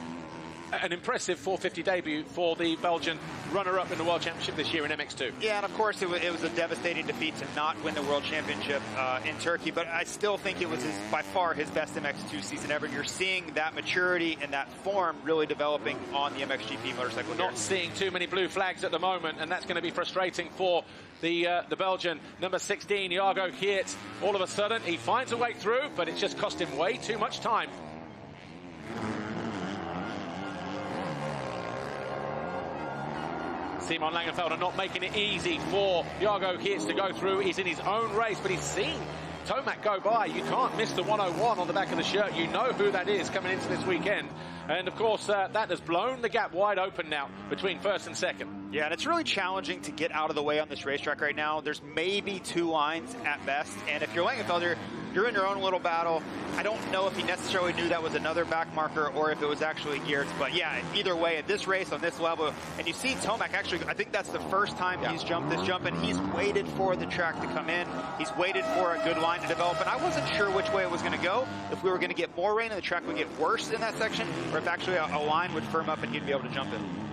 An impressive 450 debut for the Belgian runner-up in the World Championship this year in MX2. Yeah, and of course it was a devastating defeat to not win the World Championship in Turkey, but I still think it was by far his best MX2 season ever. You're seeing that maturity and that form really developing on the MXGP motorcycle. Not seeing too many blue flags at the moment, and that's going to be frustrating for the Belgian, number 16, Jago Geerts. All of a sudden, he finds a way through, but it's just cost him way too much time. Simon Langenfelder not making it easy for Jago Geerts to go through. He's in his own race, but he's seen Tomac go by. You can't miss the 101 on the back of the shirt. You know who that is coming into this weekend. And, of course, that has blown the gap wide open now between first and second. Yeah, and it's really challenging to get out of the way on this racetrack right now. There's maybe 2 lines at best. And if you're Langenfelder, you're in your own little battle. I don't know if he necessarily knew that was another back marker or if it was actually Geerts. But, yeah, either way, at this race, on this level, and you see Tomac actually, I think that's the first time he's jumped this jump, and he's waited for the track to come in. He's waited for a good line to develop. And I wasn't sure which way it was going to go, if we were going to get more rain and the track would get worse in that section, or if actually a line would firm up and he'd be able to jump in.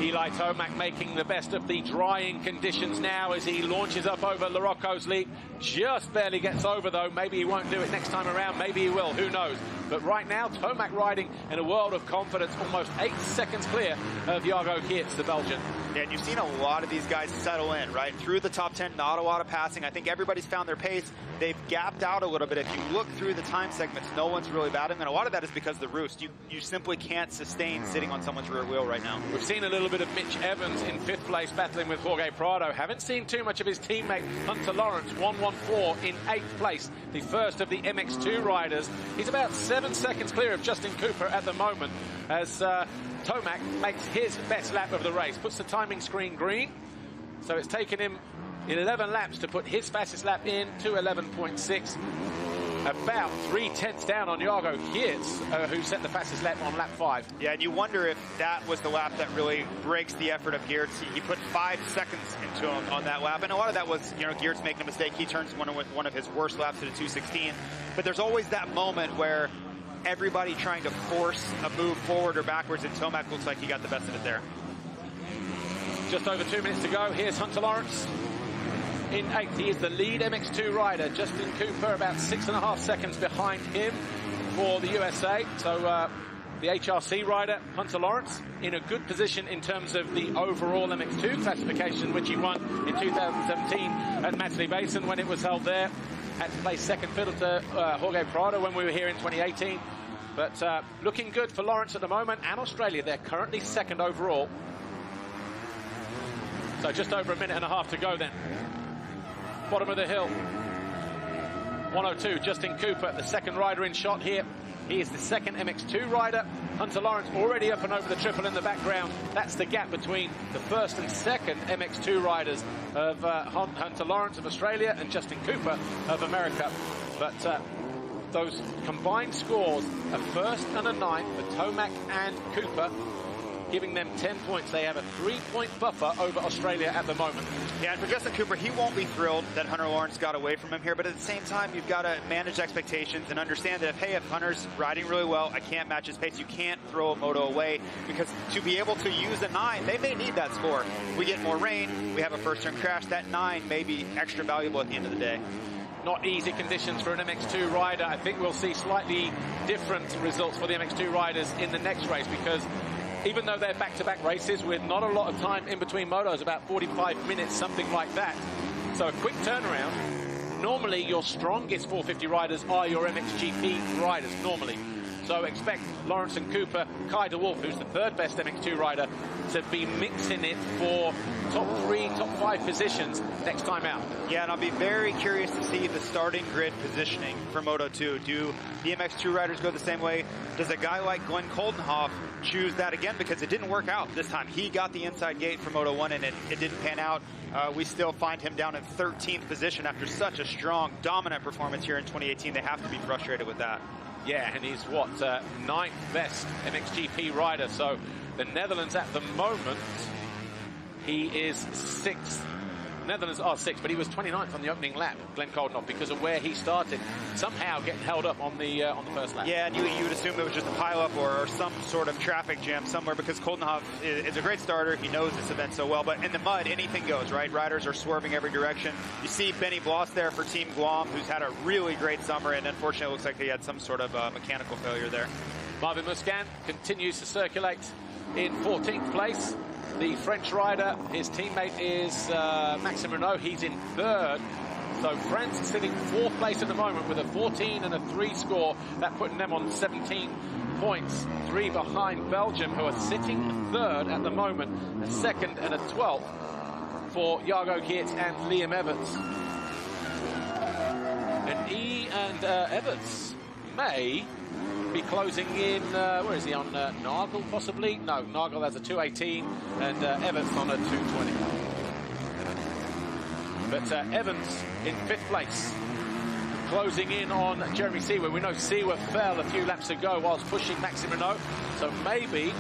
Eli Tomac making the best of the drying conditions now as he launches up over Larocco's leap. Just barely gets over, though. Maybe he won't do it next time around. Maybe he will. Who knows? But right now, Tomac riding in a world of confidence, almost 8 seconds clear of Jago Geerts, the Belgian. Yeah, and you've seen a lot of these guys settle in, right? Through the top 10, not a lot of passing. I think everybody's found their pace. They've gapped out a little bit. If you look through the time segments, no one's really battling. And a lot of that is because of the roost. You simply can't sustain sitting on someone's rear wheel right now. We've seen a little bit of Mitch Evans in 5th place battling with Jorge Prado. Haven't seen too much of his teammate Hunter Lawrence, 114 in 8th place, the first of the MX2 riders. He's about 7 seconds clear of Justin Cooper at the moment as Tomac makes his best lap of the race. Puts the timing screen green. So it's taken him 11 laps to put his fastest lap in to 11.6. About 3/10 down on Jago Geerts, who set the fastest lap on lap 5. Yeah, and you wonder if that was the lap that really breaks the effort of Geerts. He put 5 seconds into him on that lap, and a lot of that was, Geerts making a mistake. He turns one of his worst laps to the 2:16. But there's always that moment where everybody trying to force a move forward or backwards, and Tomac looks like he got the best of it there. Just over 2 minutes to go. Here's Hunter Lawrence in 8th. He is the lead MX2 rider. Justin Cooper about 6.5 seconds behind him for the USA. So the HRC rider, Hunter Lawrence, in a good position in terms of the overall MX2 classification, which he won in 2017 at Matterley Basin when it was held there. Had to play second fiddle to Jorge Prado when we were here in 2018. But looking good for Lawrence at the moment, and Australia. They're currently 2nd overall. So just over 1.5 minutes to go then. Bottom of the hill. 102, Justin Cooper, the 2nd rider in shot here. He is the 2nd MX2 rider. Hunter Lawrence already up and over the triple in the background. That's the gap between the 1st and 2nd MX2 riders of Hunter Lawrence of Australia and Justin Cooper of America. But those combined scores, a 1st and a 9th for Tomac and Cooper, giving them 10 points. They have a 3-point buffer over Australia at the moment. Yeah, and for Justin Cooper, he won't be thrilled that Hunter Lawrence got away from him here, but at the same time, you've got to manage expectations and understand that if Hunter's riding really well, I can't match his pace. You can't throw a moto away, because to be able to use a 9, they may need that score. If we get more rain, we have a first-turn crash, that 9 may be extra valuable at the end of the day. Not easy conditions for an MX2 rider. I think we'll see slightly different results for the MX2 riders in the next race, because even though they're back-to-back races with not a lot of time in between motos, about 45 minutes, something like that. So a quick turnaround normally your strongest 450 riders are your MXGP riders, normally. So expect Lawrence and Cooper, Kai de Wolf, who's the third best MX2 rider, to be mixing it for top 3, top 5 positions next time out. Yeah, and I'll be very curious to see the starting grid positioning for Moto2. Do the MX2 riders go the same way? Does a guy like Glenn Coldenhoff choose that again? Because it didn't work out this time. He got the inside gate for Moto1 and it didn't pan out. We still find him down in 13th position after such a strong, dominant performance here in 2018. They have to be frustrated with that. Yeah, and he's what, 9th best MXGP rider. So the Netherlands at the moment, he is 6th. Netherlands are 6th, but he was 29th on the opening lap, Glenn Coldenhoff, because of where he started, somehow getting held up on the first lap. Yeah, and you would assume it was just a pileup or some sort of traffic jam somewhere, because Coldenhoff is a great starter. He knows this event so well, but in the mud, anything goes, right? Riders are swerving every direction. You see Benny Bloss there for Team Guam, who's had a really great summer, and unfortunately it looks like he had some sort of mechanical failure there. Marvin Musquin continues to circulate in 14th place. The French rider, his teammate is Maxime Renaux. He's in 3rd. So France sitting 4th place at the moment with a 14 and a 3 score. That putting them on 17 points. 3 behind Belgium, who are sitting 3rd at the moment. A 2nd and a 12th for Jago Geerts and Liam Evans. And Evans may be closing in, where is he, on Nagel possibly? No, Nagel has a 218 and Evans on a 220. But Evans in 5th place, closing in on Jerermy Seewer. We know Seewer fell a few laps ago whilst pushing Maxime Renaux, so maybe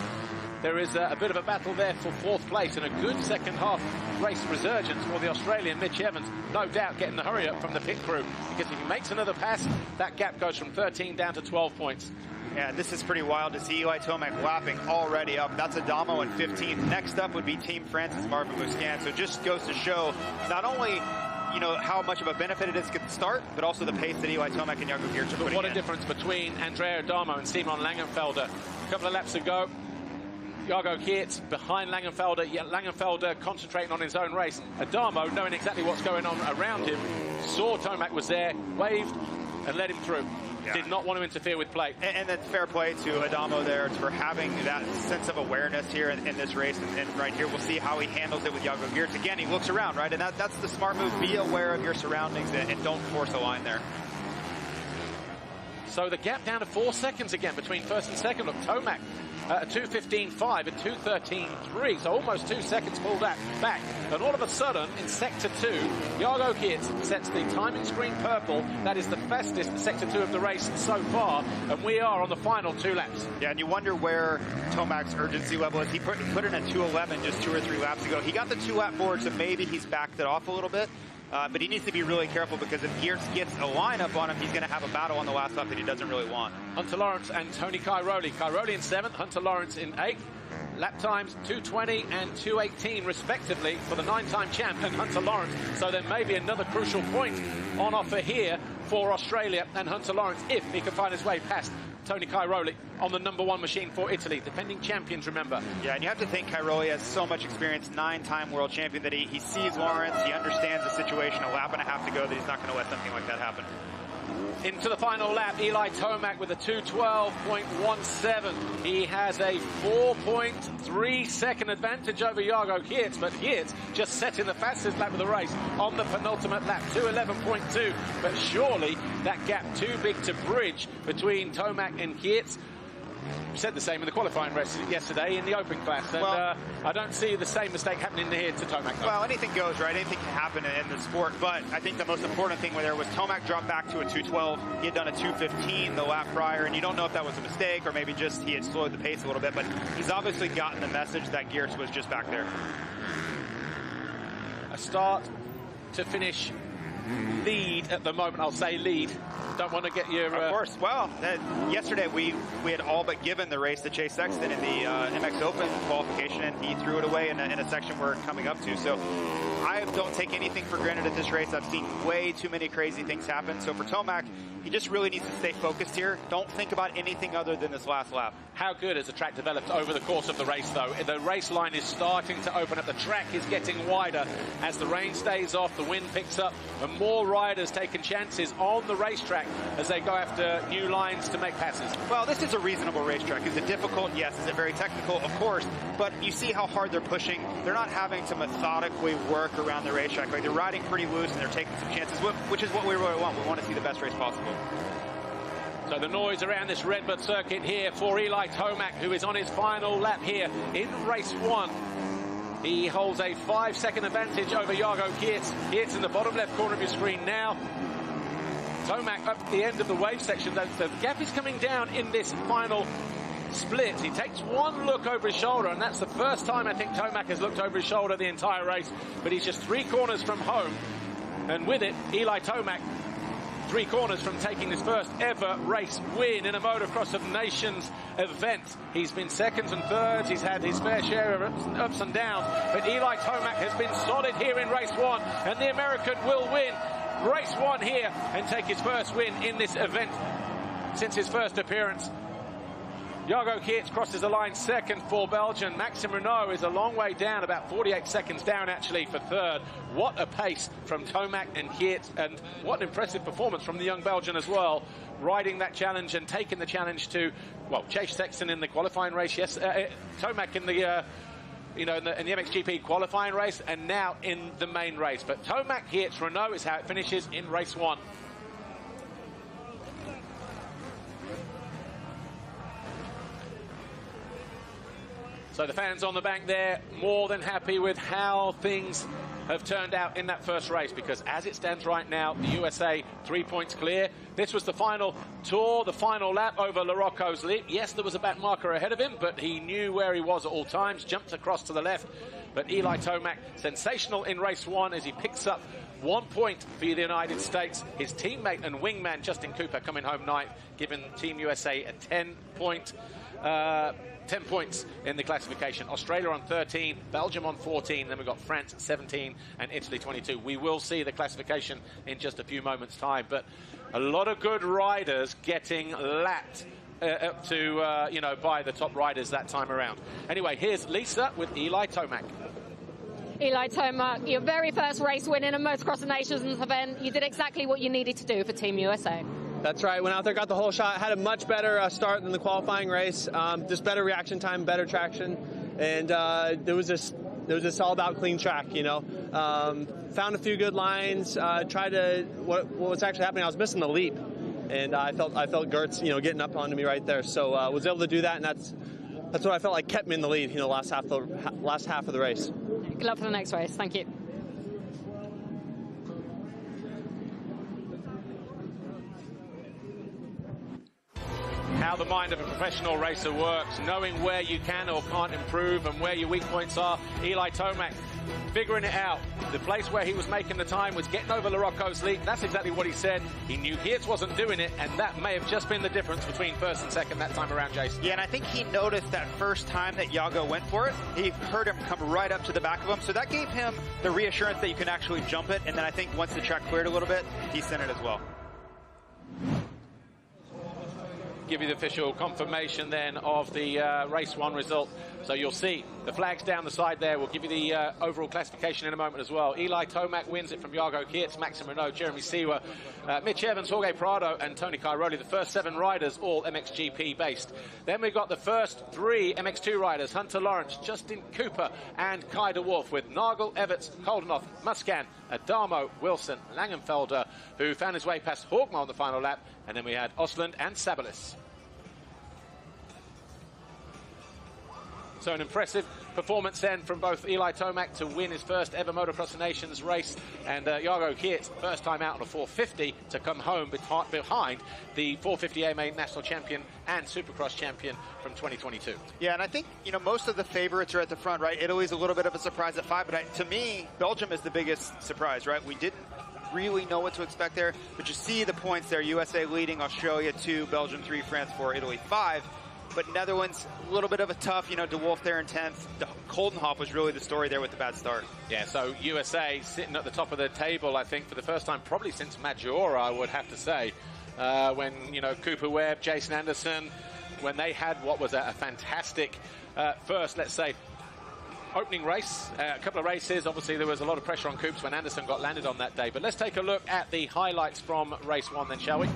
there is a bit of a battle there for 4th place and a good second half race resurgence for the Australian Mitch Evans. No doubt getting the hurry up from the pit crew, because if he makes another pass, that gap goes from 13 down to 12 points. Yeah, this is pretty wild to see Eli Tomac lapping already up. That's Adamo in 15th. Next up would be Team France's Marvin Musquin. So it just goes to show not only, you know, how much of a benefit it is to get the start, but also the pace that Eli Tomac and Jago Geerts are putting in. What a difference between Andrea Adamo and Simon Langenfelder. A couple of laps ago, Jago Geerts behind Langenfelder, yet Langenfelder concentrating on his own race. Adamo, knowing exactly what's going on around him, saw Tomac was there, waved and let him through. Yeah. Did not want to interfere with play. And then fair play to Adamo there for having that sense of awareness here in this race. And right here, we'll see how he handles it with Jago Geerts. Again, he looks around, right? And that's the smart move. Be aware of your surroundings and don't force a line there. So the gap down to 4 seconds again between 1st and 2nd. Look, Tomac at 2:15.5 and 2:13.3, so almost 2 seconds pulled back. And all of a sudden, in Sector 2, Jago Geerts sets the timing screen purple. That is the fastest Sector 2 of the race so far, and we are on the final 2 laps. Yeah, and you wonder where Tomac's urgency level is. He put in a 2:11 just 2 or 3 laps ago. He got the 2 lap forward, so maybe he's backed it off a little bit. But he needs to be really careful, because if Geerts gets a lineup on him, he's going to have a battle on the last lap that he doesn't really want. Hunter Lawrence and Tony Cairoli. Cairoli in 7th, Hunter Lawrence in 8th. Lap times 2:20 and 2:18 respectively for the 9-time champion Hunter Lawrence. So there may be another crucial point on offer here for Australia and Hunter Lawrence if he can find his way past Tony Cairoli on the #1 machine for Italy. Defending champions, remember. Yeah, and you have to think Cairoli has so much experience, 9-time world champion, that he sees Lawrence, he understands the situation, a lap and a half to go, that he's not going to let something like that happen. Into the final lap, Eli Tomac with a 2:12.17. He has a 4.3 second advantage over Jago Geerts, but Geerts just setting the fastest lap of the race on the penultimate lap, 2:11.2. But surely that gap too big to bridge between Tomac and Geerts. Said the same in the qualifying race yesterday in the open class, and well, I don't see the same mistake happening here to Tomac. Though. Well, anything goes, right? Anything can happen in the sport, but I think the most important thing there was Tomac dropped back to a 2:12. He had done a 2:15 the lap prior, and you don't know if that was a mistake or maybe just he had slowed the pace a little bit, but he's obviously gotten the message that Geerts was just back there. A start to finish lead at the moment. I'll say lead. Don't want to get your... Of course. Well, yesterday we had all but given the race to Chase Sexton in the MX Open qualification, and he threw it away in a section we're coming up to. So I don't take anything for granted at this race. I've seen way too many crazy things happen. So for Tomac, he just really needs to stay focused here. Don't think about anything other than this last lap. How good has the track developed over the course of the race, though? The race line is starting to open up. The track is getting wider as the rain stays off, the wind picks up, and more riders taking chances on the racetrack as they go after new lines to make passes. Well, this is a reasonable racetrack. Is it difficult? Yes. Is it very technical? Of course. But you see how hard they're pushing. They're not having to methodically work around the racetrack. Like, they're riding pretty loose and they're taking some chances, which is what we really want. We want to see the best race possible. So the noise around this RedBud circuit here for Eli Tomac, who is on his final lap here in race 1. He holds a 5-second advantage over Jago Geerts. Geerts in the bottom left corner of your screen now. Tomac up at the end of the wave section. The gap is coming down in this final split. He takes one look over his shoulder, and that's the first time I think Tomac has looked over his shoulder the entire race. But he's just 3 corners from home. And with it, Eli Tomac 3 corners from taking his first ever race win in a Motocross of Nations event. He's been seconds and thirds. He's had his fair share of ups and downs. But Eli Tomac has been solid here in race 1. And the American will win race 1 here and take his first win in this event since his first appearance. Jago Geerts crosses the line second for Belgium. Maxime Renaux is a long way down, about 48 seconds down actually for third. What a pace from Tomac and Geerts, and what an impressive performance from the young Belgian as well, riding that challenge and taking the challenge to, well, Chase Sexton in the qualifying race, yes, Tomac in the in the MXGP qualifying race, and now in the main race. But Tomac, Geerts, Renaux is how it finishes in race 1. So the fans on the bank there, more than happy with how things have turned out in that first race, because as it stands right now, the USA 3 points clear. This was the final tour, the final lap over Larocco's lead. Yes, there was a back marker ahead of him, but he knew where he was at all times, jumped across to the left. But Eli Tomac, sensational in race 1 as he picks up 1 point for the United States. His teammate and wingman Justin Cooper coming home ninth, giving Team USA a 10 points in the classification. Australia on 13, Belgium on 14, then we've got France 17 and Italy 22. We will see the classification in just a few moments' time, but a lot of good riders getting lapped up to, by the top riders that time around. Anyway, here's Lisa with Eli Tomac. Eli Tomac, your very first race win in a Motocross of Nations event. You did exactly what you needed to do for Team USA. That's right. Went out there, got the whole shot, had a much better start than the qualifying race. Just better reaction time, better traction, and it was just all about clean track. Found a few good lines. Tried to what's actually happening. I was missing the leap, and I felt Geerts getting up onto me right there. So was able to do that, and that's what I felt like kept me in the lead. Last half of the race. Good luck for the next race. Thank you. How the mind of a professional racer works, knowing where you can or can't improve and where your weak points are. Eli Tomac figuring it out. The place where he was making the time was getting over Larocco's lead. That's exactly what he said. He knew Geerts wasn't doing it, and that may have just been the difference between first and second that time around, Jason. Yeah, and I think he noticed that first time that Jago went for it, he heard him come right up to the back of him, so that gave him the reassurance that you can actually jump it, and then I think once the track cleared a little bit, he sent it as well. Give you the official confirmation then of the race 1 result. So you'll see the flags down the side there. We'll give you the overall classification in a moment as well. Eli Tomac wins it from Jago Geerts, Maxime Renaux, Jerermy Seewer, Mitch Evans, Jorge Prado, and Tony Cairoli. The first 7 riders, all MXGP based. Then we've got the first 3 MX2 riders, Hunter Lawrence, Justin Cooper, and Kai de Wolf, with Nagel, Everts, Koldenoff, Muscan, Adamo, Wilson, Langenfelder, who found his way past Hawkma on the final lap. And then we had Osland and Sabalis. So an impressive performance then from both Eli Tomac to win his first ever Motocross of Nations race, and Jago Geerts, first time out on a 450 to come home behind the 450 AMA national champion and Supercross champion from 2022. Yeah, and I think, most of the favorites are at the front, right? Italy's a little bit of a surprise at 5, but to me, Belgium is the biggest surprise, right? We didn't really know what to expect there, but you see the points there. USA leading, Australia 2, Belgium 3, France 4, Italy 5. But Netherlands, a little bit of a tough, De Wolf there in 10th. Koldenhoff was really the story there with the bad start. Yeah, so USA sitting at the top of the table, I think, for the first time probably since Maggiora, I would have to say. When, Cooper Webb, Jason Anderson, when they had what was a fantastic first, let's say, opening race, a couple of races. Obviously, there was a lot of pressure on Coops when Anderson got landed on that day. But let's take a look at the highlights from race 1 then, shall we?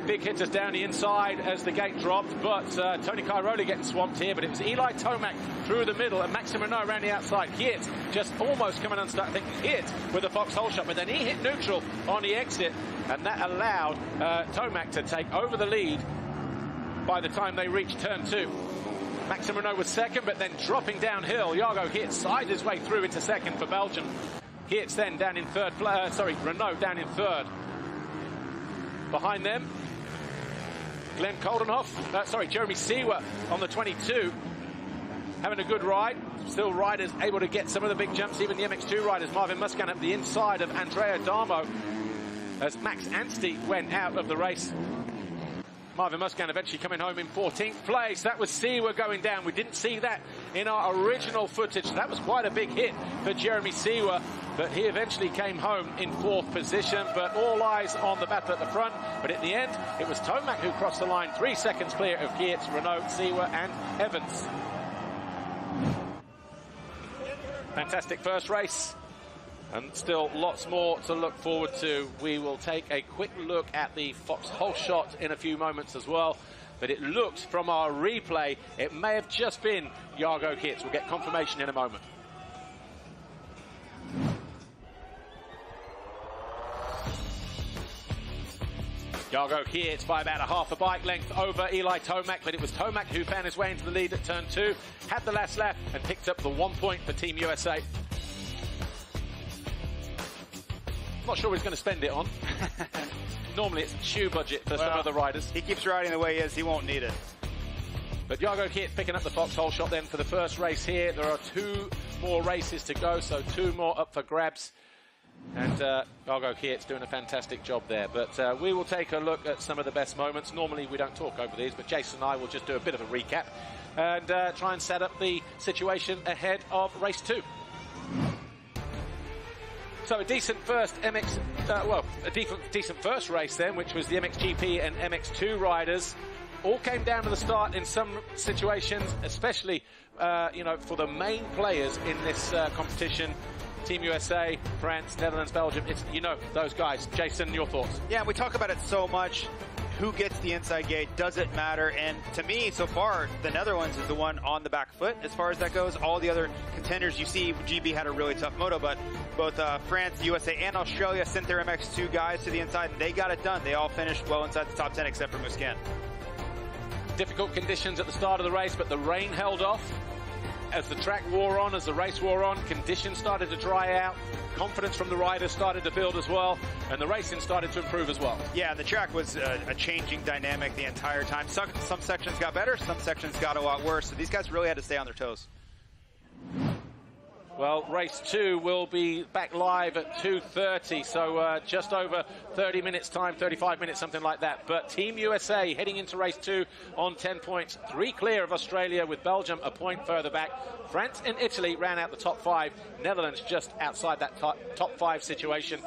Big hitters down the inside as the gate dropped, but Tony Cairoli getting swamped here, but it was Eli Tomac through the middle and Maxime Renaux around the outside. Geerts just almost coming unstuck. I think Geerts with a Fox Holeshot, but then he hit neutral on the exit, and that allowed Tomac to take over the lead by the time they reached turn 2. Maxime Renaux was second, but then dropping downhill. Jago Geerts sides his way through into second for Belgium. Geerts then down in third, Renaux down in third. Behind them, Glenn Coldenhoff, Jerermy Seewer on the 22, having a good ride. Still riders able to get some of the big jumps, even the MX2 riders. Marvin Muscan up the inside of Andrea Darmo as Max Anstey went out of the race. Marvin Muscan eventually coming home in 14th place. That was Seewer going down. We didn't see that in our original footage. That was quite a big hit for Jerermy Seewer, but he eventually came home in 4th position. But all eyes on the battle at the front. But at the end, it was Tomac who crossed the line, 3 seconds clear of Geerts, Renaux, Seewer and Evans. Fantastic first race. And still lots more to look forward to. We will take a quick look at the Fox Holeshot in a few moments as well. But it looks from our replay, it may have just been Jago Geerts. We'll get confirmation in a moment. Jago Geerts by about a half a bike length over Eli Tomac, but it was Tomac who found his way into the lead at turn 2, had the last lap and picked up the 1 point for Team USA. Not sure what he's going to spend it on. Normally it's a shoe budget for some other riders. He keeps riding the way he is, he won't need it. But Jago Geerts picking up the Fox Holeshot then for the first race here. There are 2 more races to go, so 2 more up for grabs. And Jago Geerts doing a fantastic job there. But we will take a look at some of the best moments. Normally we don't talk over these, but Jason and I will just do a bit of a recap and try and set up the situation ahead of race 2. So a decent first decent first race then, which was the MXGP and MX2 riders. All came down to the start in some situations, especially, for the main players in this competition. Team USA, France, Netherlands, Belgium, those guys. Jason, your thoughts? Yeah, we talk about it so much. Who gets the inside gate? Does it matter? And to me, so far, the Netherlands is the one on the back foot as far as that goes. All the other contenders, you see, GB had a really tough moto, but both France, USA, and Australia sent their MX2 guys to the inside, and they got it done. They all finished well inside the top 10, except for Muscan. Difficult conditions at the start of the race, but the rain held off. As the track wore on, as the race wore on, conditions started to dry out. Confidence from the riders started to build as well, and the racing started to improve as well. Yeah, the track was a changing dynamic the entire time. Some sections got better, some sections got a lot worse, so these guys really had to stay on their toes. Well, race 2 will be back live at 2:30, so just over 30 minutes time, 35 minutes, something like that. But Team USA heading into race 2 on 10 points, 3 clear of Australia, with Belgium a point further back. France and Italy ran out the top 5. Netherlands just outside that top 5 situation.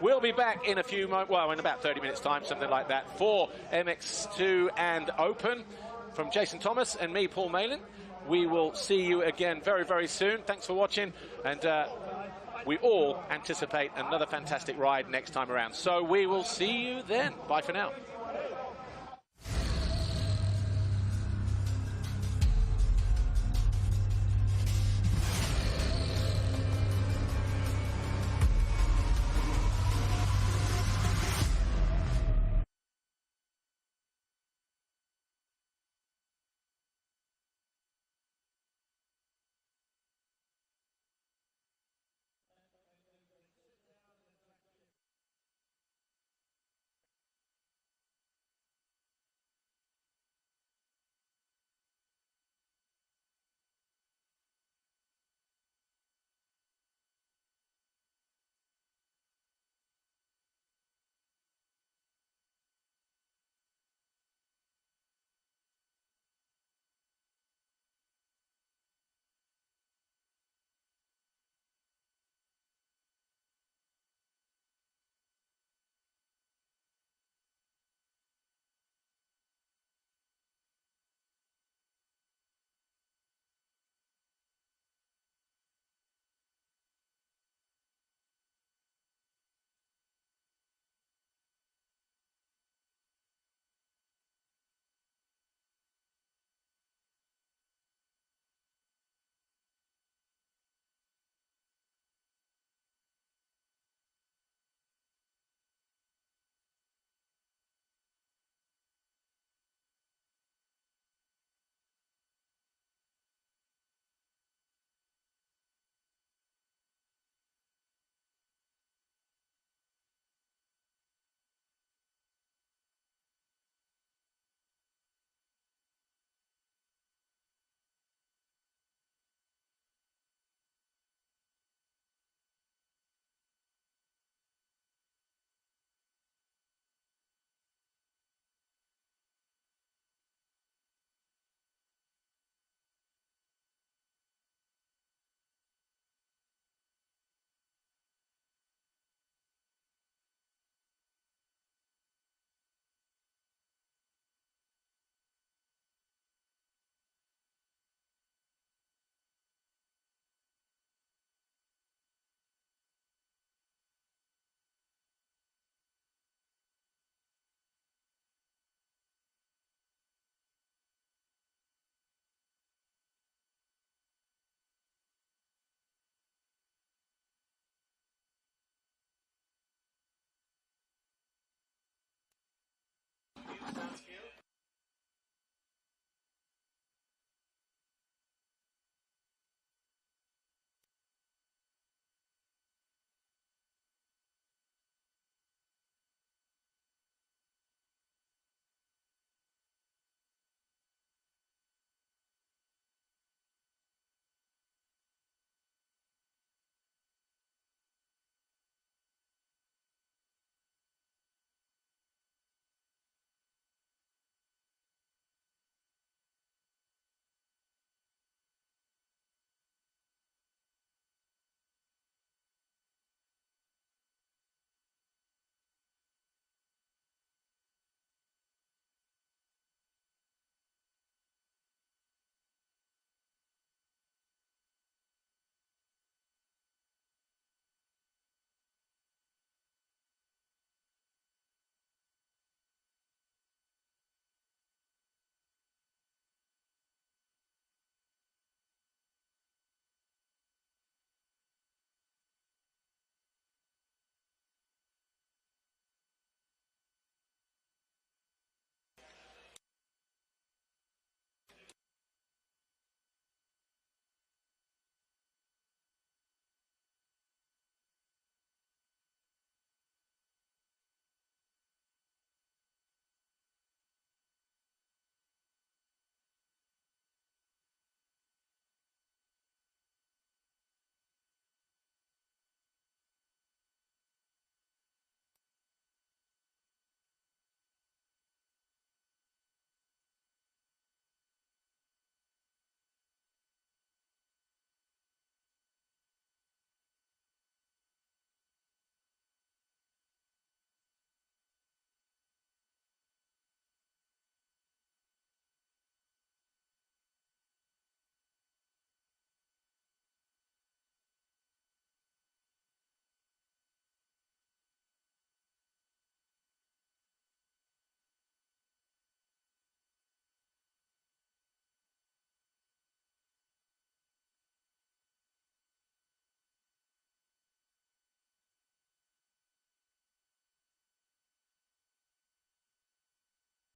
We'll be back in a few moments, well, in about 30 minutes time, something like that, for MX2 and Open. From Jason Thomas and me, Paul Malin. We will see you again very, very soon. Thanks for watching, and we all anticipate another fantastic ride next time around. So we will see you then. Bye for now.